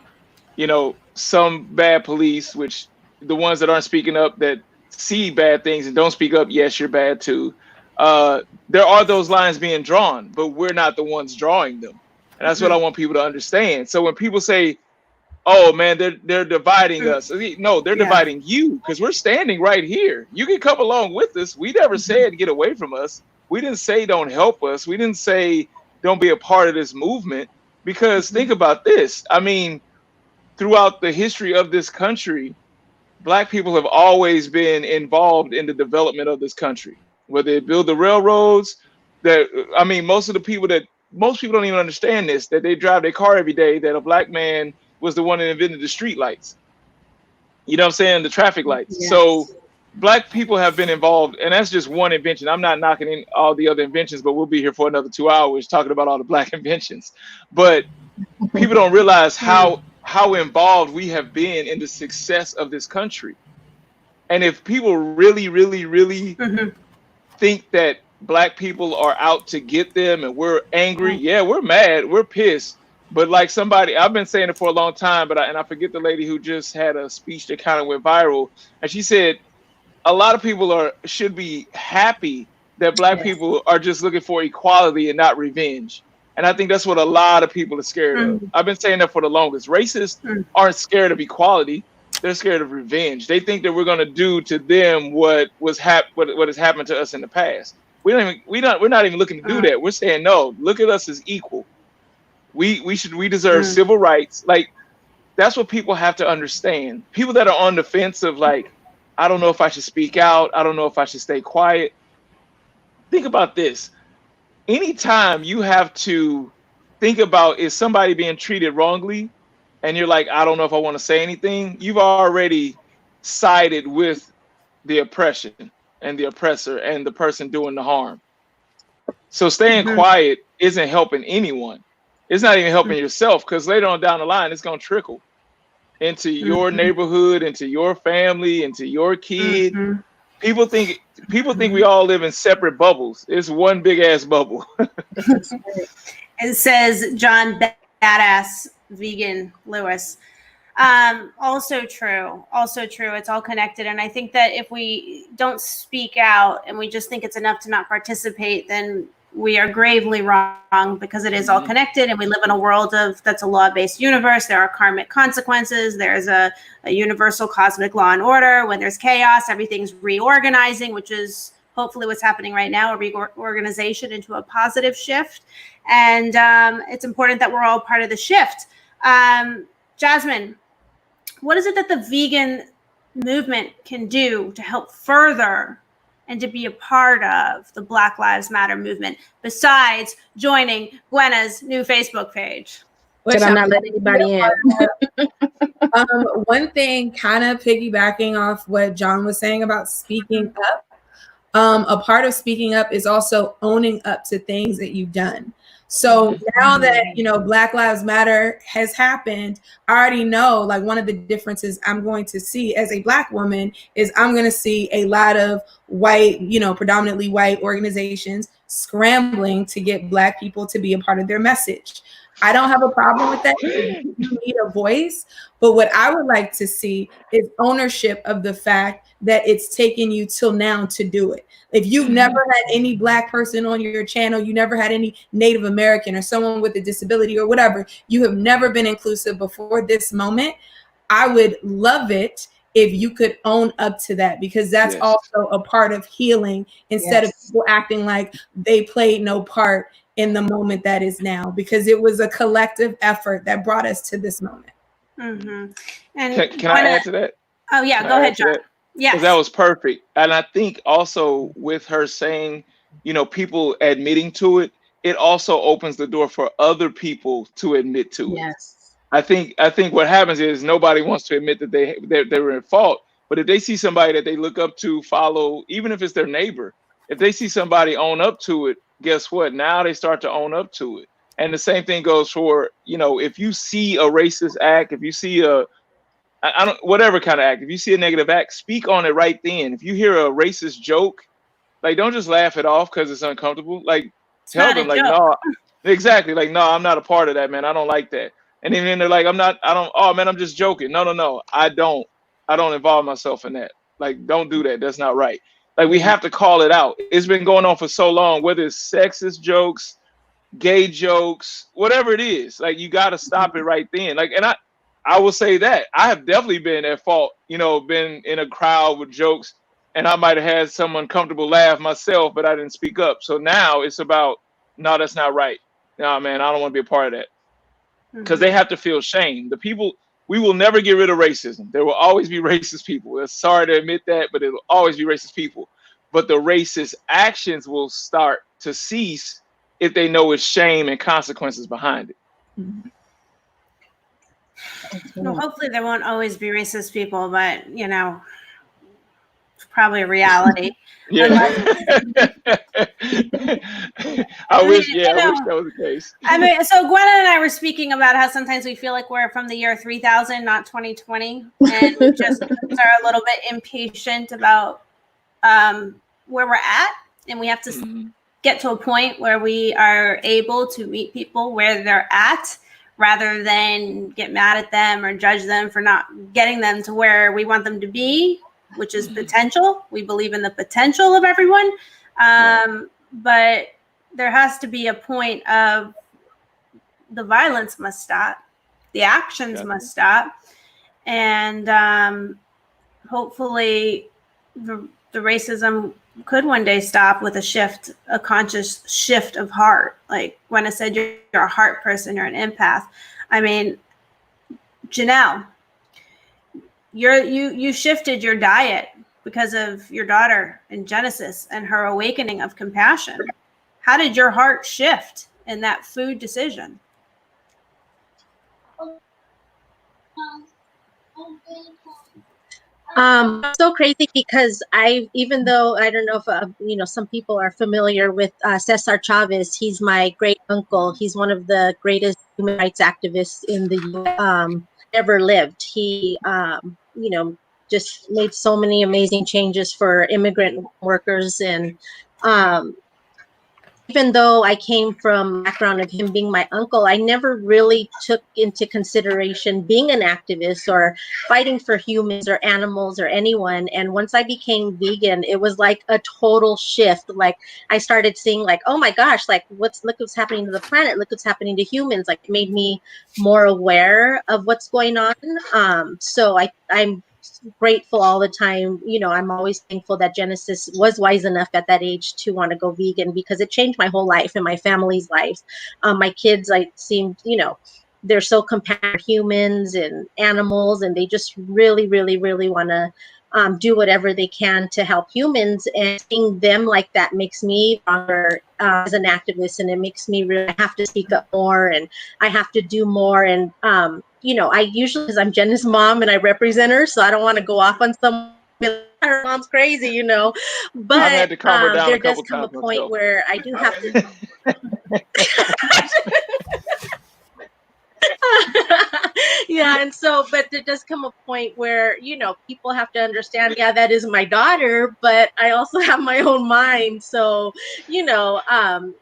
S5: you know, some bad police, which the ones that aren't speaking up, that see bad things and don't speak up, yes, you're bad too. There are those lines being drawn, but we're not the ones drawing them. And that's what I want people to understand. So when people say, oh man, they're dividing us. No, they're dividing you, because we're standing right here. You can come along with us. We never said get away from us. We didn't say don't help us. We didn't say don't be a part of this movement. Because think about this. I mean, throughout the history of this country, Black people have always been involved in the development of this country. Whether they build the railroads, most people don't even understand this, that they drive their car every day, that a Black man was the one that invented the street lights. You know what I'm saying? The traffic lights. Yes. So Black people have been involved, and that's just one invention. I'm not knocking in all the other inventions, but we'll be here for another 2 hours talking about all the Black inventions. But people don't realize how involved we have been in the success of this country. And if people really, really, really think that Black people are out to get them and we're angry, yeah, we're mad, we're pissed. But like I've been saying it for a long time, but I forget the lady who just had a speech that kind of went viral. And she said, a lot of people should be happy that Black people are just looking for equality and not revenge. And I think that's what a lot of people are scared of. I've been saying that for the longest. Racists aren't scared of equality. They're scared of revenge. They think that we're going to do to them what has happened to us in the past. We're not even looking to do that. We're saying, no, look at us as equal. We deserve civil rights. Like, that's what people have to understand. People that are on the fence of like, I don't know if I should speak out. I don't know if I should stay quiet. Think about this. Anytime you have to think about, is somebody being treated wrongly, and you're like, I don't know if I want to say anything, you've already sided with the oppression and the oppressor and the person doing the harm. So staying quiet isn't helping anyone. It's not even helping yourself, because later on down the line, it's going to trickle into your neighborhood, into your family, into your kid. People think we all live in separate bubbles. It's one big ass bubble.
S1: It says John Badass Vegan Lewis. Also true. It's all connected. And I think that if we don't speak out and we just think it's enough to not participate, then we are gravely wrong, because it is all connected, and we live in a world that's a law-based universe. There are karmic consequences. There's a universal cosmic law and order. When there's chaos, everything's reorganizing, which is hopefully what's happening right now, a reorganization into a positive shift. And it's important that we're all part of the shift. Jasmine, what is it that the vegan movement can do to help further and to be a part of the Black Lives Matter movement besides joining Gwenna's new Facebook page?
S3: But I'm not letting anybody in.
S2: One thing, kind of piggybacking off what John was saying about speaking up, a part of speaking up is also owning up to things that you've done. So now that, you know, Black Lives Matter has happened, I already know, like, one of the differences I'm going to see as a Black woman is I'm going to see a lot of white, you know, predominantly white organizations scrambling to get Black people to be a part of their message. I don't have a problem with that. You need a voice. But what I would like to see is ownership of the fact that it's taken you till now to do it. If you've never had any Black person on your channel, you never had any Native American or someone with a disability or whatever, you have never been inclusive before this moment, I would love it if you could own up to that, because that's also a part of healing, instead of people acting like they played no part in the moment that is now, because it was a collective effort that brought us to this moment.
S1: Mm-hmm. And
S5: can I add to that?
S1: Oh yeah, go ahead, John. Yeah,
S5: because that was perfect. And I think also with her saying, you know, people admitting to it, it also opens the door for other people to admit to it.
S3: Yes.
S5: I think what happens is nobody wants to admit that they were at fault. But if they see somebody that they look up to, follow, even if it's their neighbor, if they see somebody own up to it, guess what? Now they start to own up to it. And the same thing goes for, you know, if you see a racist act, if you see whatever kind of act, if you see a negative act, speak on it right then. If you hear a racist joke, like, don't just laugh it off because it's uncomfortable. Like, tell them, like, no, exactly. Like, no, I'm not a part of that, man. I don't like that. And then they're like, oh man, I'm just joking. No. I don't involve myself in that. Like, don't do that. That's not right. Like, we have to call it out. It's been going on for so long, whether it's sexist jokes, gay jokes, whatever it is. Like, you got to stop it right then. Like, and I will say that I have definitely been at fault, you know, been in a crowd with jokes, and I might have had some uncomfortable laugh myself, but I didn't speak up. So now it's about, no, that's not right. No, man, I don't want to be a part of that. Because they have to feel shame. The people, we will never get rid of racism. There will always be racist people. It's sorry to admit that, but it will always be racist people. But the racist actions will start to cease if they know it's shame and consequences behind it.
S1: Well, hopefully there won't always be racist people, but, you know, it's probably a reality.
S5: Yeah. I wish that was the case.
S1: I mean, so Gwenna and I were speaking about how sometimes we feel like we're from the year 3000, not 2020, and we just are a little bit impatient about where we're at, and we have to get to a point where we are able to meet people where they're at, rather than get mad at them or judge them for not getting them to where we want them to be, which is potential. We believe in the potential of everyone. But there has to be a point of the violence must stop. The actions must stop. And hopefully the racism could one day stop with a conscious shift of heart. Like Gwenna said, you're a heart person, you're an empath. I mean, Genelle, you shifted your diet because of your daughter in Genesis and her awakening of compassion. How did your heart shift in that food decision?
S4: So crazy because even though I don't know if some people are familiar with Cesar Chavez, he's my great uncle. He's one of the greatest human rights activists in the U.S. Ever lived. He just made so many amazing changes for immigrant workers, and even though I came from a background of him being my uncle, I never really took into consideration being an activist or fighting for humans or animals or anyone. And once I became vegan, it was like a total shift. Like I started seeing like, oh my gosh, like look what's happening to the planet. Look what's happening to humans. Like it made me more aware of what's going on. So I'm grateful all the time. I'm always thankful that Genesis was wise enough at that age to want to go vegan, because it changed my whole life and my family's life. My kids, they're so compassionate humans and animals, and they just really, really, really want to do whatever they can to help humans, and seeing them like that makes me stronger as an activist, and it makes me really have to speak up more, and I have to do more. And you know, I usually, because I'm Jenna's mom and I represent her, so I don't want to go off on someone, her mom's crazy, you know, but
S5: I've had to calm her down
S4: there
S5: a couple
S4: does come a
S5: times
S4: point
S5: myself.
S4: where I do have to yeah, and so, but there does come a point where, you know, people have to understand, yeah, that is my daughter, but I also have my own mind. So, you know, I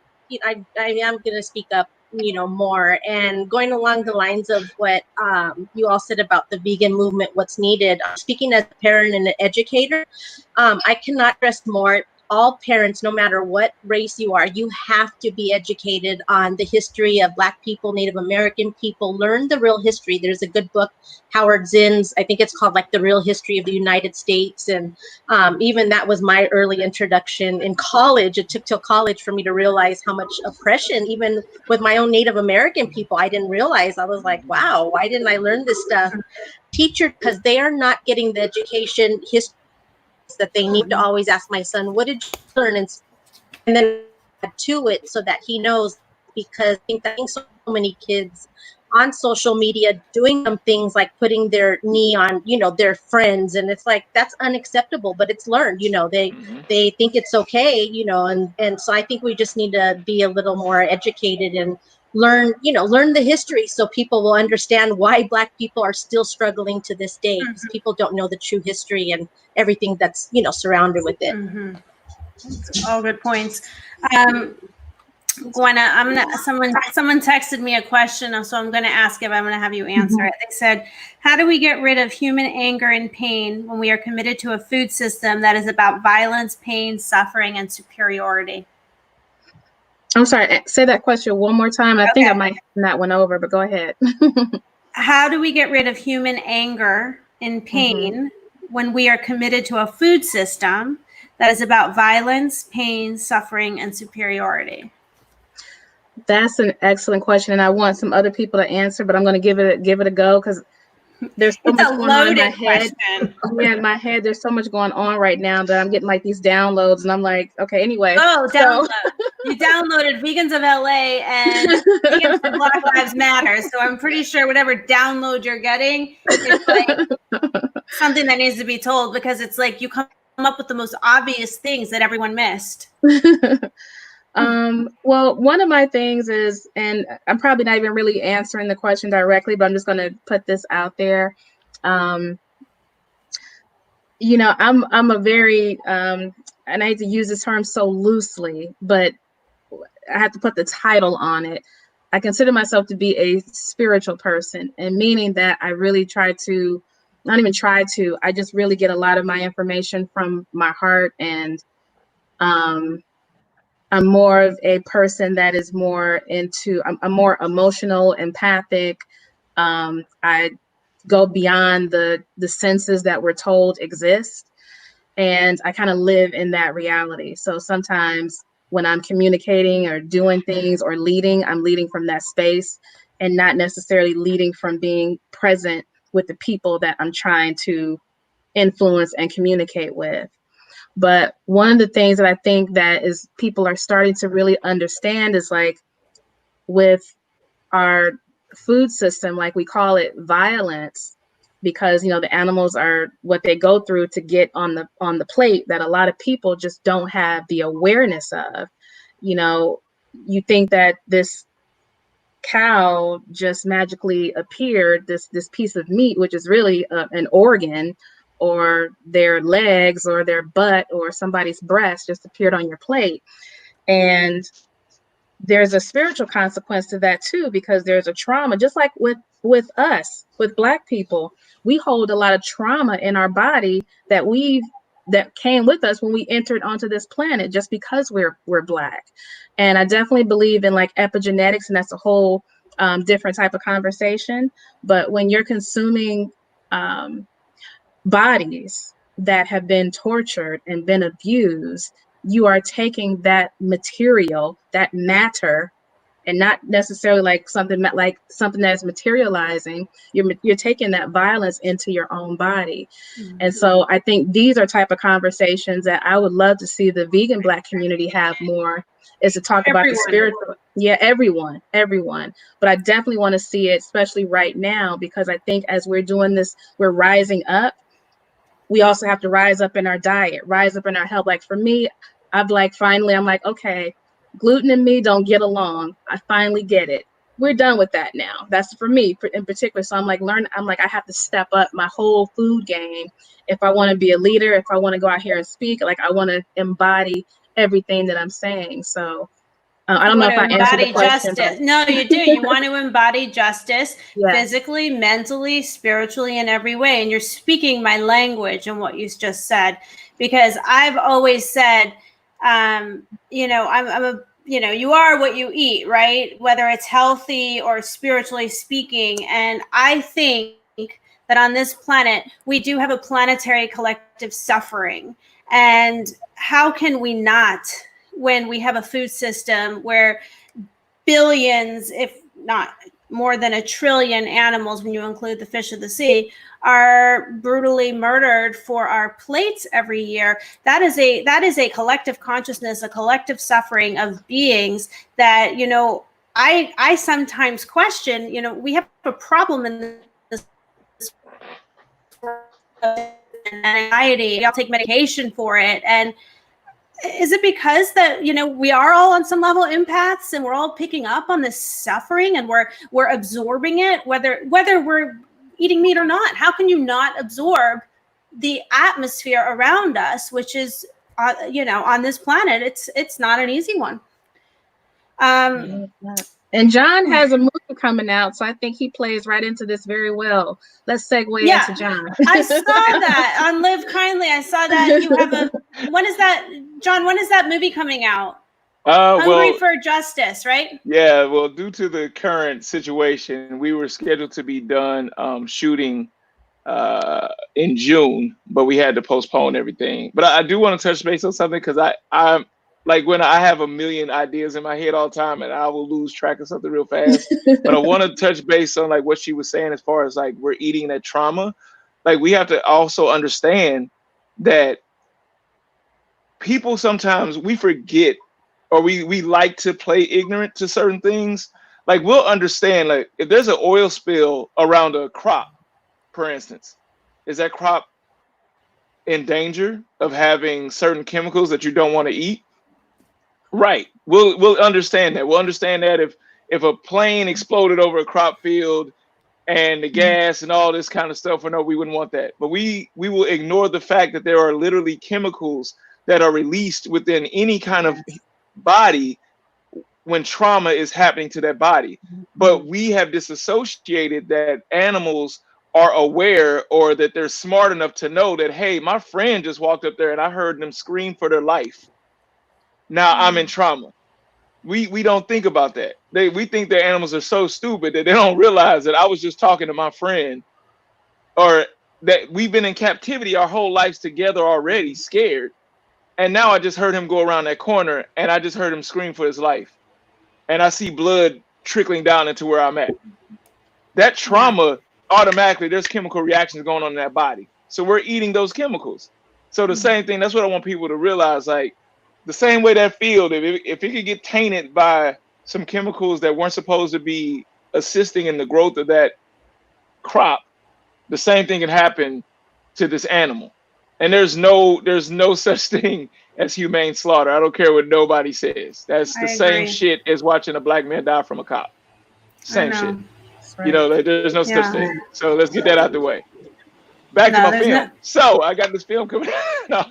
S4: am going to speak up, you know, more. And going along the lines of what you all said about the vegan movement, what's needed, speaking as a parent and an educator, I cannot stress more. All parents, no matter what race you are, you have to be educated on the history of Black people, Native American people. Learn the real history. There's a good book, Howard Zinn's, I think it's called like The Real History of the United States. And even that was my early introduction in college. It took till college for me to realize how much oppression, even with my own Native American people, I didn't realize. I was like, wow, why didn't I learn this stuff? Teacher, because they are not getting the education, history that they need. To always ask my son, what did you learn? And then add to it so that he knows, because I think so many kids on social media doing some things like putting their knee on, you know, their friends, and it's like, that's unacceptable, but it's learned, you know, they think it's okay, you know, and so I think we just need to be a little more educated and learn, you know, learn the history so people will understand why Black people are still struggling to this day, because people don't know the true history and everything that's, you know, surrounded with it.
S1: All good points. Gwenna, someone texted me a question, so I'm gonna ask it, but I'm gonna have you answer it. They said, how do we get rid of human anger and pain when we are committed to a food system that is about violence, pain, suffering, and superiority?
S3: I'm sorry, say that question one more time. I think I might have that one over, but go ahead.
S1: How do we get rid of human anger and pain when we are committed to a food system that is about violence, pain, suffering, and superiority?
S3: That's an excellent question, and I want some other people to answer, but I'm going to give it a go, because there's so much going on in my head. Yeah, in my head, there's so much going on right now that I'm getting like these downloads, and I'm like, okay, anyway.
S1: Oh, download. You downloaded Vegans of LA and Vegans for Black Lives Matter. So I'm pretty sure whatever download you're getting is like something that needs to be told, because it's like you come up with the most obvious things that everyone missed.
S3: Well, one of my things is, and I'm probably not even really answering the question directly, but I'm just going to put this out there. You know, I'm a very, and I hate to use this term so loosely, but I have to put the title on it. I consider myself to be a spiritual person, and meaning that I really try to, not even try to, I just really get a lot of my information from my heart, and I'm more of a person that is more into, I'm more emotional, empathic. I go beyond the senses that we're told exist, and I kind of live in that reality. So sometimes when I'm communicating or doing things or leading, I'm leading from that space and not necessarily leading from being present with the people that I'm trying to influence and communicate with. But one of the things that I think that is people are starting to really understand is, like, with our food system, like we call it violence, because, you know, the animals are what they go through to get on the plate, that a lot of people just don't have the awareness of. You know, you think that this cow just magically appeared, this piece of meat, which is really an organ, or their legs or their butt or somebody's breast just appeared on your plate. And there's a spiritual consequence to that too, because there's a trauma, just like with us, with Black people, we hold a lot of trauma in our body that came with us when we entered onto this planet, just because we're Black. And I definitely believe in like epigenetics, and that's a whole different type of conversation. But when you're consuming bodies that have been tortured and been abused, you are taking that material, that matter, and not necessarily like something that's materializing. You're taking that violence into your own body. Mm-hmm. And so I think these are type of conversations that I would love to see the vegan Black community have more, is to talk about the spiritual. Yeah, everyone. But I definitely want to see it, especially right now, because I think as we're doing this, we're rising up. We also have to rise up in our diet, rise up in our health. Like for me, I'm like, okay, gluten and me don't get along. I finally get it. We're done with that now. That's for me in particular. So I'm like, I have to step up my whole food game. If I want to be a leader, if I want to go out here and speak, like I want to embody everything that I'm saying. So I don't know if I answered the question.
S1: Justice. No, you do. You want to embody justice physically, mentally, spiritually, in every way. And you're speaking my language in what you just said, because I've always said, you are what you eat, right? Whether it's healthy or spiritually speaking. And I think that on this planet, we do have a planetary collective suffering. And how can we not, when we have a food system where billions, if not more than 1 trillion animals, when you include the fish of the sea, are brutally murdered for our plates every year? That is a collective consciousness, a collective suffering of beings that, I sometimes question, we have a problem in this anxiety. I'll take medication for it. And is it because that, we are all on some level empaths and we're all picking up on this suffering and we're absorbing it, whether we're eating meat or not? How can you not absorb the atmosphere around us, which is, on this planet, it's not an easy one.
S3: And John has a movie coming out, so I think he plays right into this very well. Let's segue into John.
S1: I saw that on Live Kindly. I saw that you have when is that, John, when is that movie coming out? Hungry for Justice, right?
S5: Yeah, well, due to the current situation, we were scheduled to be done shooting in June, but we had to postpone everything. But I do want to touch base on something, because I'm like, when I have a million ideas in my head all the time and I will lose track of something real fast. But I want to touch base on like what she was saying, as far as like we're eating that trauma. Like, we have to also understand that people, sometimes we forget, or we like to play ignorant to certain things. Like, we'll understand, like, if there's an oil spill around a crop, for instance, is that crop in danger of having certain chemicals that you don't want to eat? Right. We'll understand that. We'll understand that if a plane exploded over a crop field and the gas and all this kind of stuff, no, we wouldn't want that. But we will ignore the fact that there are literally chemicals that are released within any kind of body when trauma is happening to that body. But we have disassociated that animals are aware, or that they're smart enough to know that, hey, my friend just walked up there and I heard them scream for their life. Now I'm in trauma. We don't think about that. We think that animals are so stupid that they don't realize that I was just talking to my friend, or that we've been in captivity our whole lives together already, scared. And now I just heard him go around that corner and I just heard him scream for his life. And I see blood trickling down into where I'm at. That trauma, automatically, there's chemical reactions going on in that body. So we're eating those chemicals. So the same thing, that's what I want people to realize. Like, the same way that field, if it could get tainted by some chemicals that weren't supposed to be assisting in the growth of that crop, the same thing can happen to this animal. And there's no such thing as humane slaughter. I don't care what nobody says. That's the same shit as watching a black man die from a cop. Same shit. Right. Like, there's no such thing. So let's get that out the way. Back to my film. So I got this film coming out.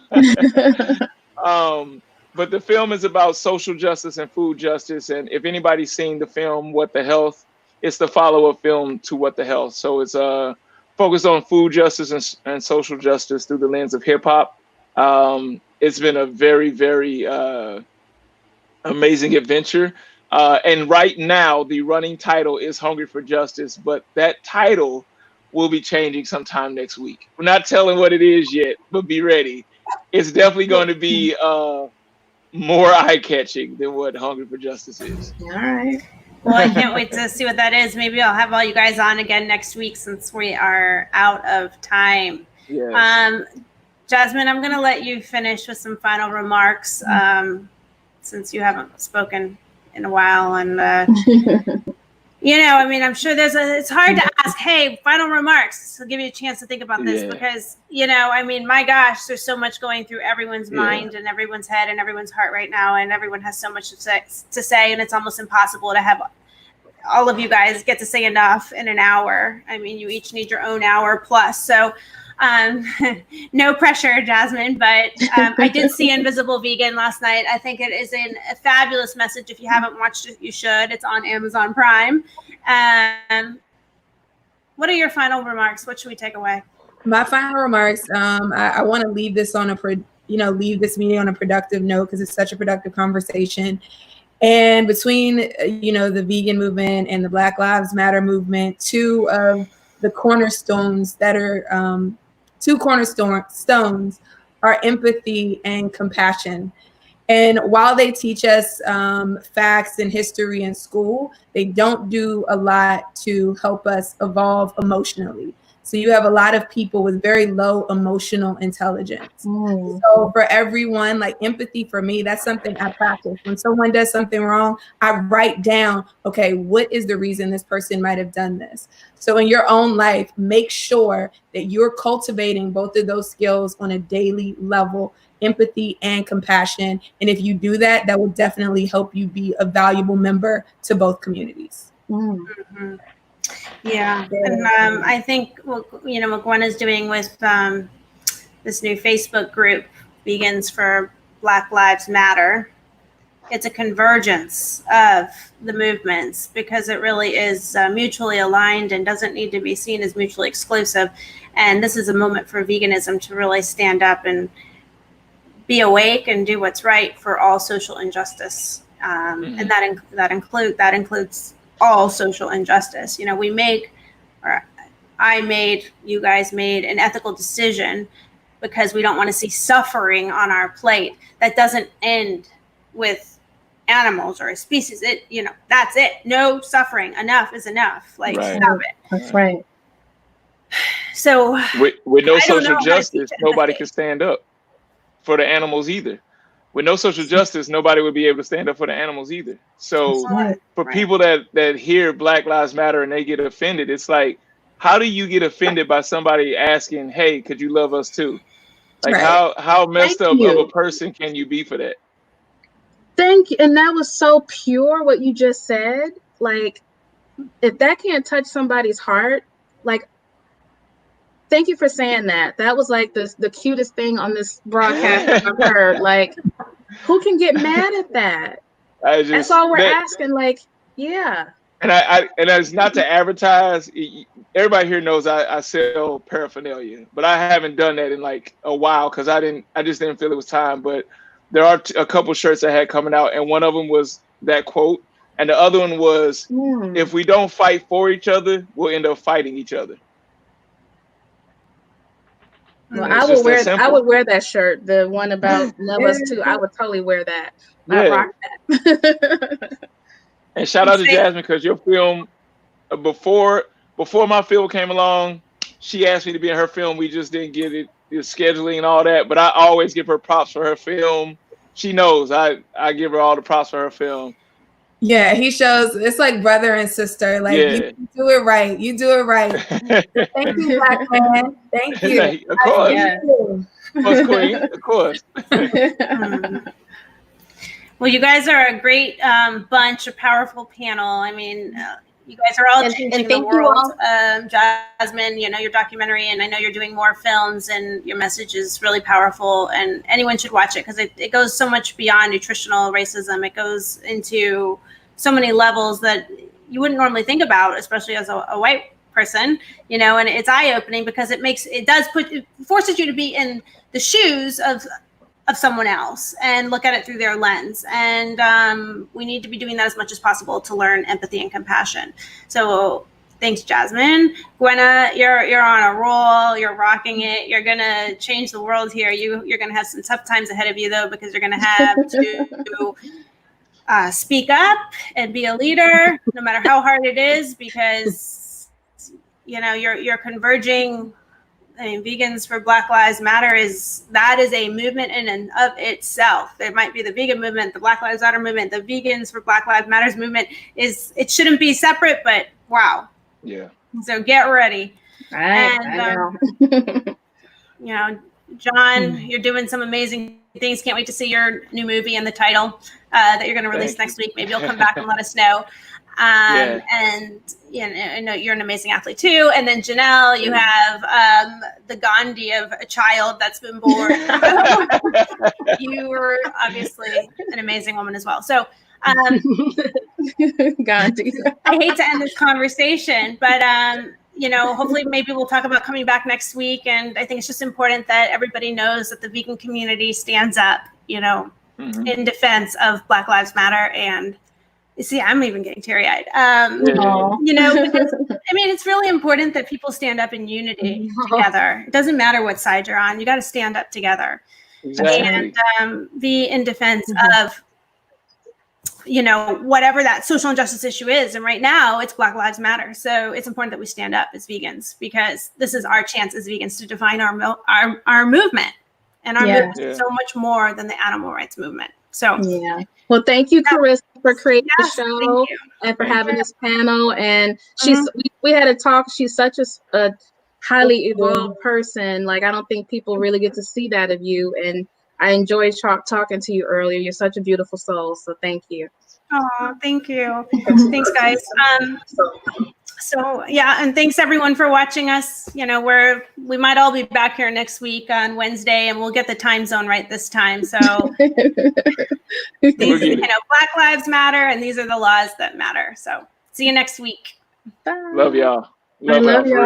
S5: But the film is about social justice and food justice. And if anybody's seen the film What the Health, it's the follow-up film to What the Health. So it's focused on food justice and social justice through the lens of hip-hop. It's been a very, very amazing adventure. And right now, the running title is Hungry for Justice, but that title will be changing sometime next week. We're not telling what it is yet, but be ready. It's definitely going to be more eye-catching than what Hungry for Justice is.
S3: All right.
S1: Well, I can't wait to see what that is. Maybe I'll have all you guys on again next week since we are out of time.
S5: Yes.
S1: Jasmine, I'm going to let you finish with some final remarks since you haven't spoken in a while. And, I mean, I'm sure it's hard to ask, hey, final remarks. So give you a chance to think about this because, I mean, my gosh, there's so much going through everyone's mind and everyone's head and everyone's heart right now. And everyone has so much to say. And it's almost impossible to have all of you guys get to say enough in an hour. I mean, you each need your own hour plus. So no pressure, Jasmine, but I did see Invisible Vegan last night. I think it is a fabulous message. If you haven't watched it, you should. It's on Amazon Prime. What are your final remarks? What should we take away?
S2: My final remarks, I want to leave this on leave this meeting on a productive note because it's such a productive conversation. And between, the vegan movement and the Black Lives Matter movement, two of the cornerstones that are two cornerstones are empathy and compassion. And while they teach us facts and history in school, they don't do a lot to help us evolve emotionally. So you have a lot of people with very low emotional intelligence. So for everyone, like empathy for me, that's something I practice. When someone does something wrong, I write down, okay, what is the reason this person might have done this? So in your own life, make sure that you're cultivating both of those skills on a daily level, empathy and compassion. And if you do that, that will definitely help you be a valuable member to both communities.
S1: Mm-hmm. Yeah, and I think what Gwenna's doing with this new Facebook group, Vegans for Black Lives Matter, it's a convergence of the movements because it really is mutually aligned and doesn't need to be seen as mutually exclusive. And this is a moment for veganism to really stand up and be awake and do what's right for all social injustice, and that includes all social injustice. You guys made an ethical decision because we don't want to see suffering on our plate. That doesn't end with animals or a species. That's it. No suffering. Enough is enough. Stop it.
S3: That's right.
S1: So
S5: with no social justice, nobody can stand up for the animals either. With no social justice, nobody would be able to stand up for the animals either. So for people that hear Black Lives Matter and they get offended, it's like, how do you get offended by somebody asking, hey, could you love us too? Like how messed up of a person can you be for that?
S3: Thank you. And that was so pure what you just said. Like, if that can't touch somebody's heart, like, thank you for saying that. That was like the cutest thing on this broadcast I've heard. Like, who can get mad at that? That's all we're asking. Like, yeah.
S5: And and it's not to advertise. Everybody here knows I sell paraphernalia, but I haven't done that in like a while because I just didn't feel it was time. But there are a couple shirts I had coming out, and one of them was that quote, and the other one was, "If we don't fight for each other, we'll end up fighting each other."
S3: Well, I would wear that shirt, the one about love us too. I would totally wear that. I rock that.
S5: And shout out to Jasmine because your film, before my film came along, she asked me to be in her film. We just didn't get it, the scheduling and all that. But I always give her props for her film. She knows I give her all the props for her film.
S2: Yeah, he shows it's like brother and sister. Like you do it right. You do it right. Thank you, Black man. Thank you.
S5: Of course. Of course, Queen. Of course.
S1: Well, you guys are a great bunch, a powerful panel. I mean, you guys are all changing the world. Jasmine, your documentary, and I know you're doing more films, and your message is really powerful, and anyone should watch it because it goes so much beyond nutritional racism. It goes into so many levels that you wouldn't normally think about, especially as a white person, and it's eye-opening because it forces you to be in the shoes of someone else and look at it through their lens. And we need to be doing that as much as possible to learn empathy and compassion. So thanks, Jasmine. Gwenna, you're on a roll. You're rocking it. You're going to change the world here. You're going to have some tough times ahead of you, though, because you're going to have to speak up and be a leader, no matter how hard it is, because you're converging. I mean, Vegans for Black Lives Matter is a movement in and of itself. There might be the vegan movement, the Black Lives Matter movement, the Vegans for Black Lives Matters movement it shouldn't be separate, but wow.
S6: Yeah.
S1: So get ready.
S3: I
S1: And John, you're doing some amazing things. Can't wait to see your new movie and the title that you're going to release next week. Maybe you'll come back and let us know. And I know you're an amazing athlete too. And then Genelle, you have the Gandhi of a child that's been born. You were obviously an amazing woman as well. So
S3: Gandhi.
S1: I hate to end this conversation, but hopefully maybe we'll talk about coming back next week. And I think it's just important that everybody knows that the vegan community stands up, in defense of Black Lives Matter. And you see, I'm even getting teary-eyed. Because, it's really important that people stand up in unity together. It doesn't matter what side you're on. You got to stand up together and be in defense of, whatever that social injustice issue is. And right now it's Black Lives Matter. So it's important that we stand up as vegans, because this is our chance as vegans to define our movement. And our movement is so much more than the animal rights movement. So
S3: well, thank you, Carissa, for creating the show and for having this panel. And we had a talk. She's such a highly evolved person. Like, I don't think people really get to see that of you. And I enjoyed talking to you earlier. You're such a beautiful soul. So thank you.
S1: Oh, thank you. Thanks, guys. And thanks everyone for watching us. We might all be back here next week on Wednesday, and we'll get the time zone right this time. So Black Lives Matter, and these are the laws that matter. So see you next week.
S3: Bye.
S6: Love y'all.
S3: I love y'all.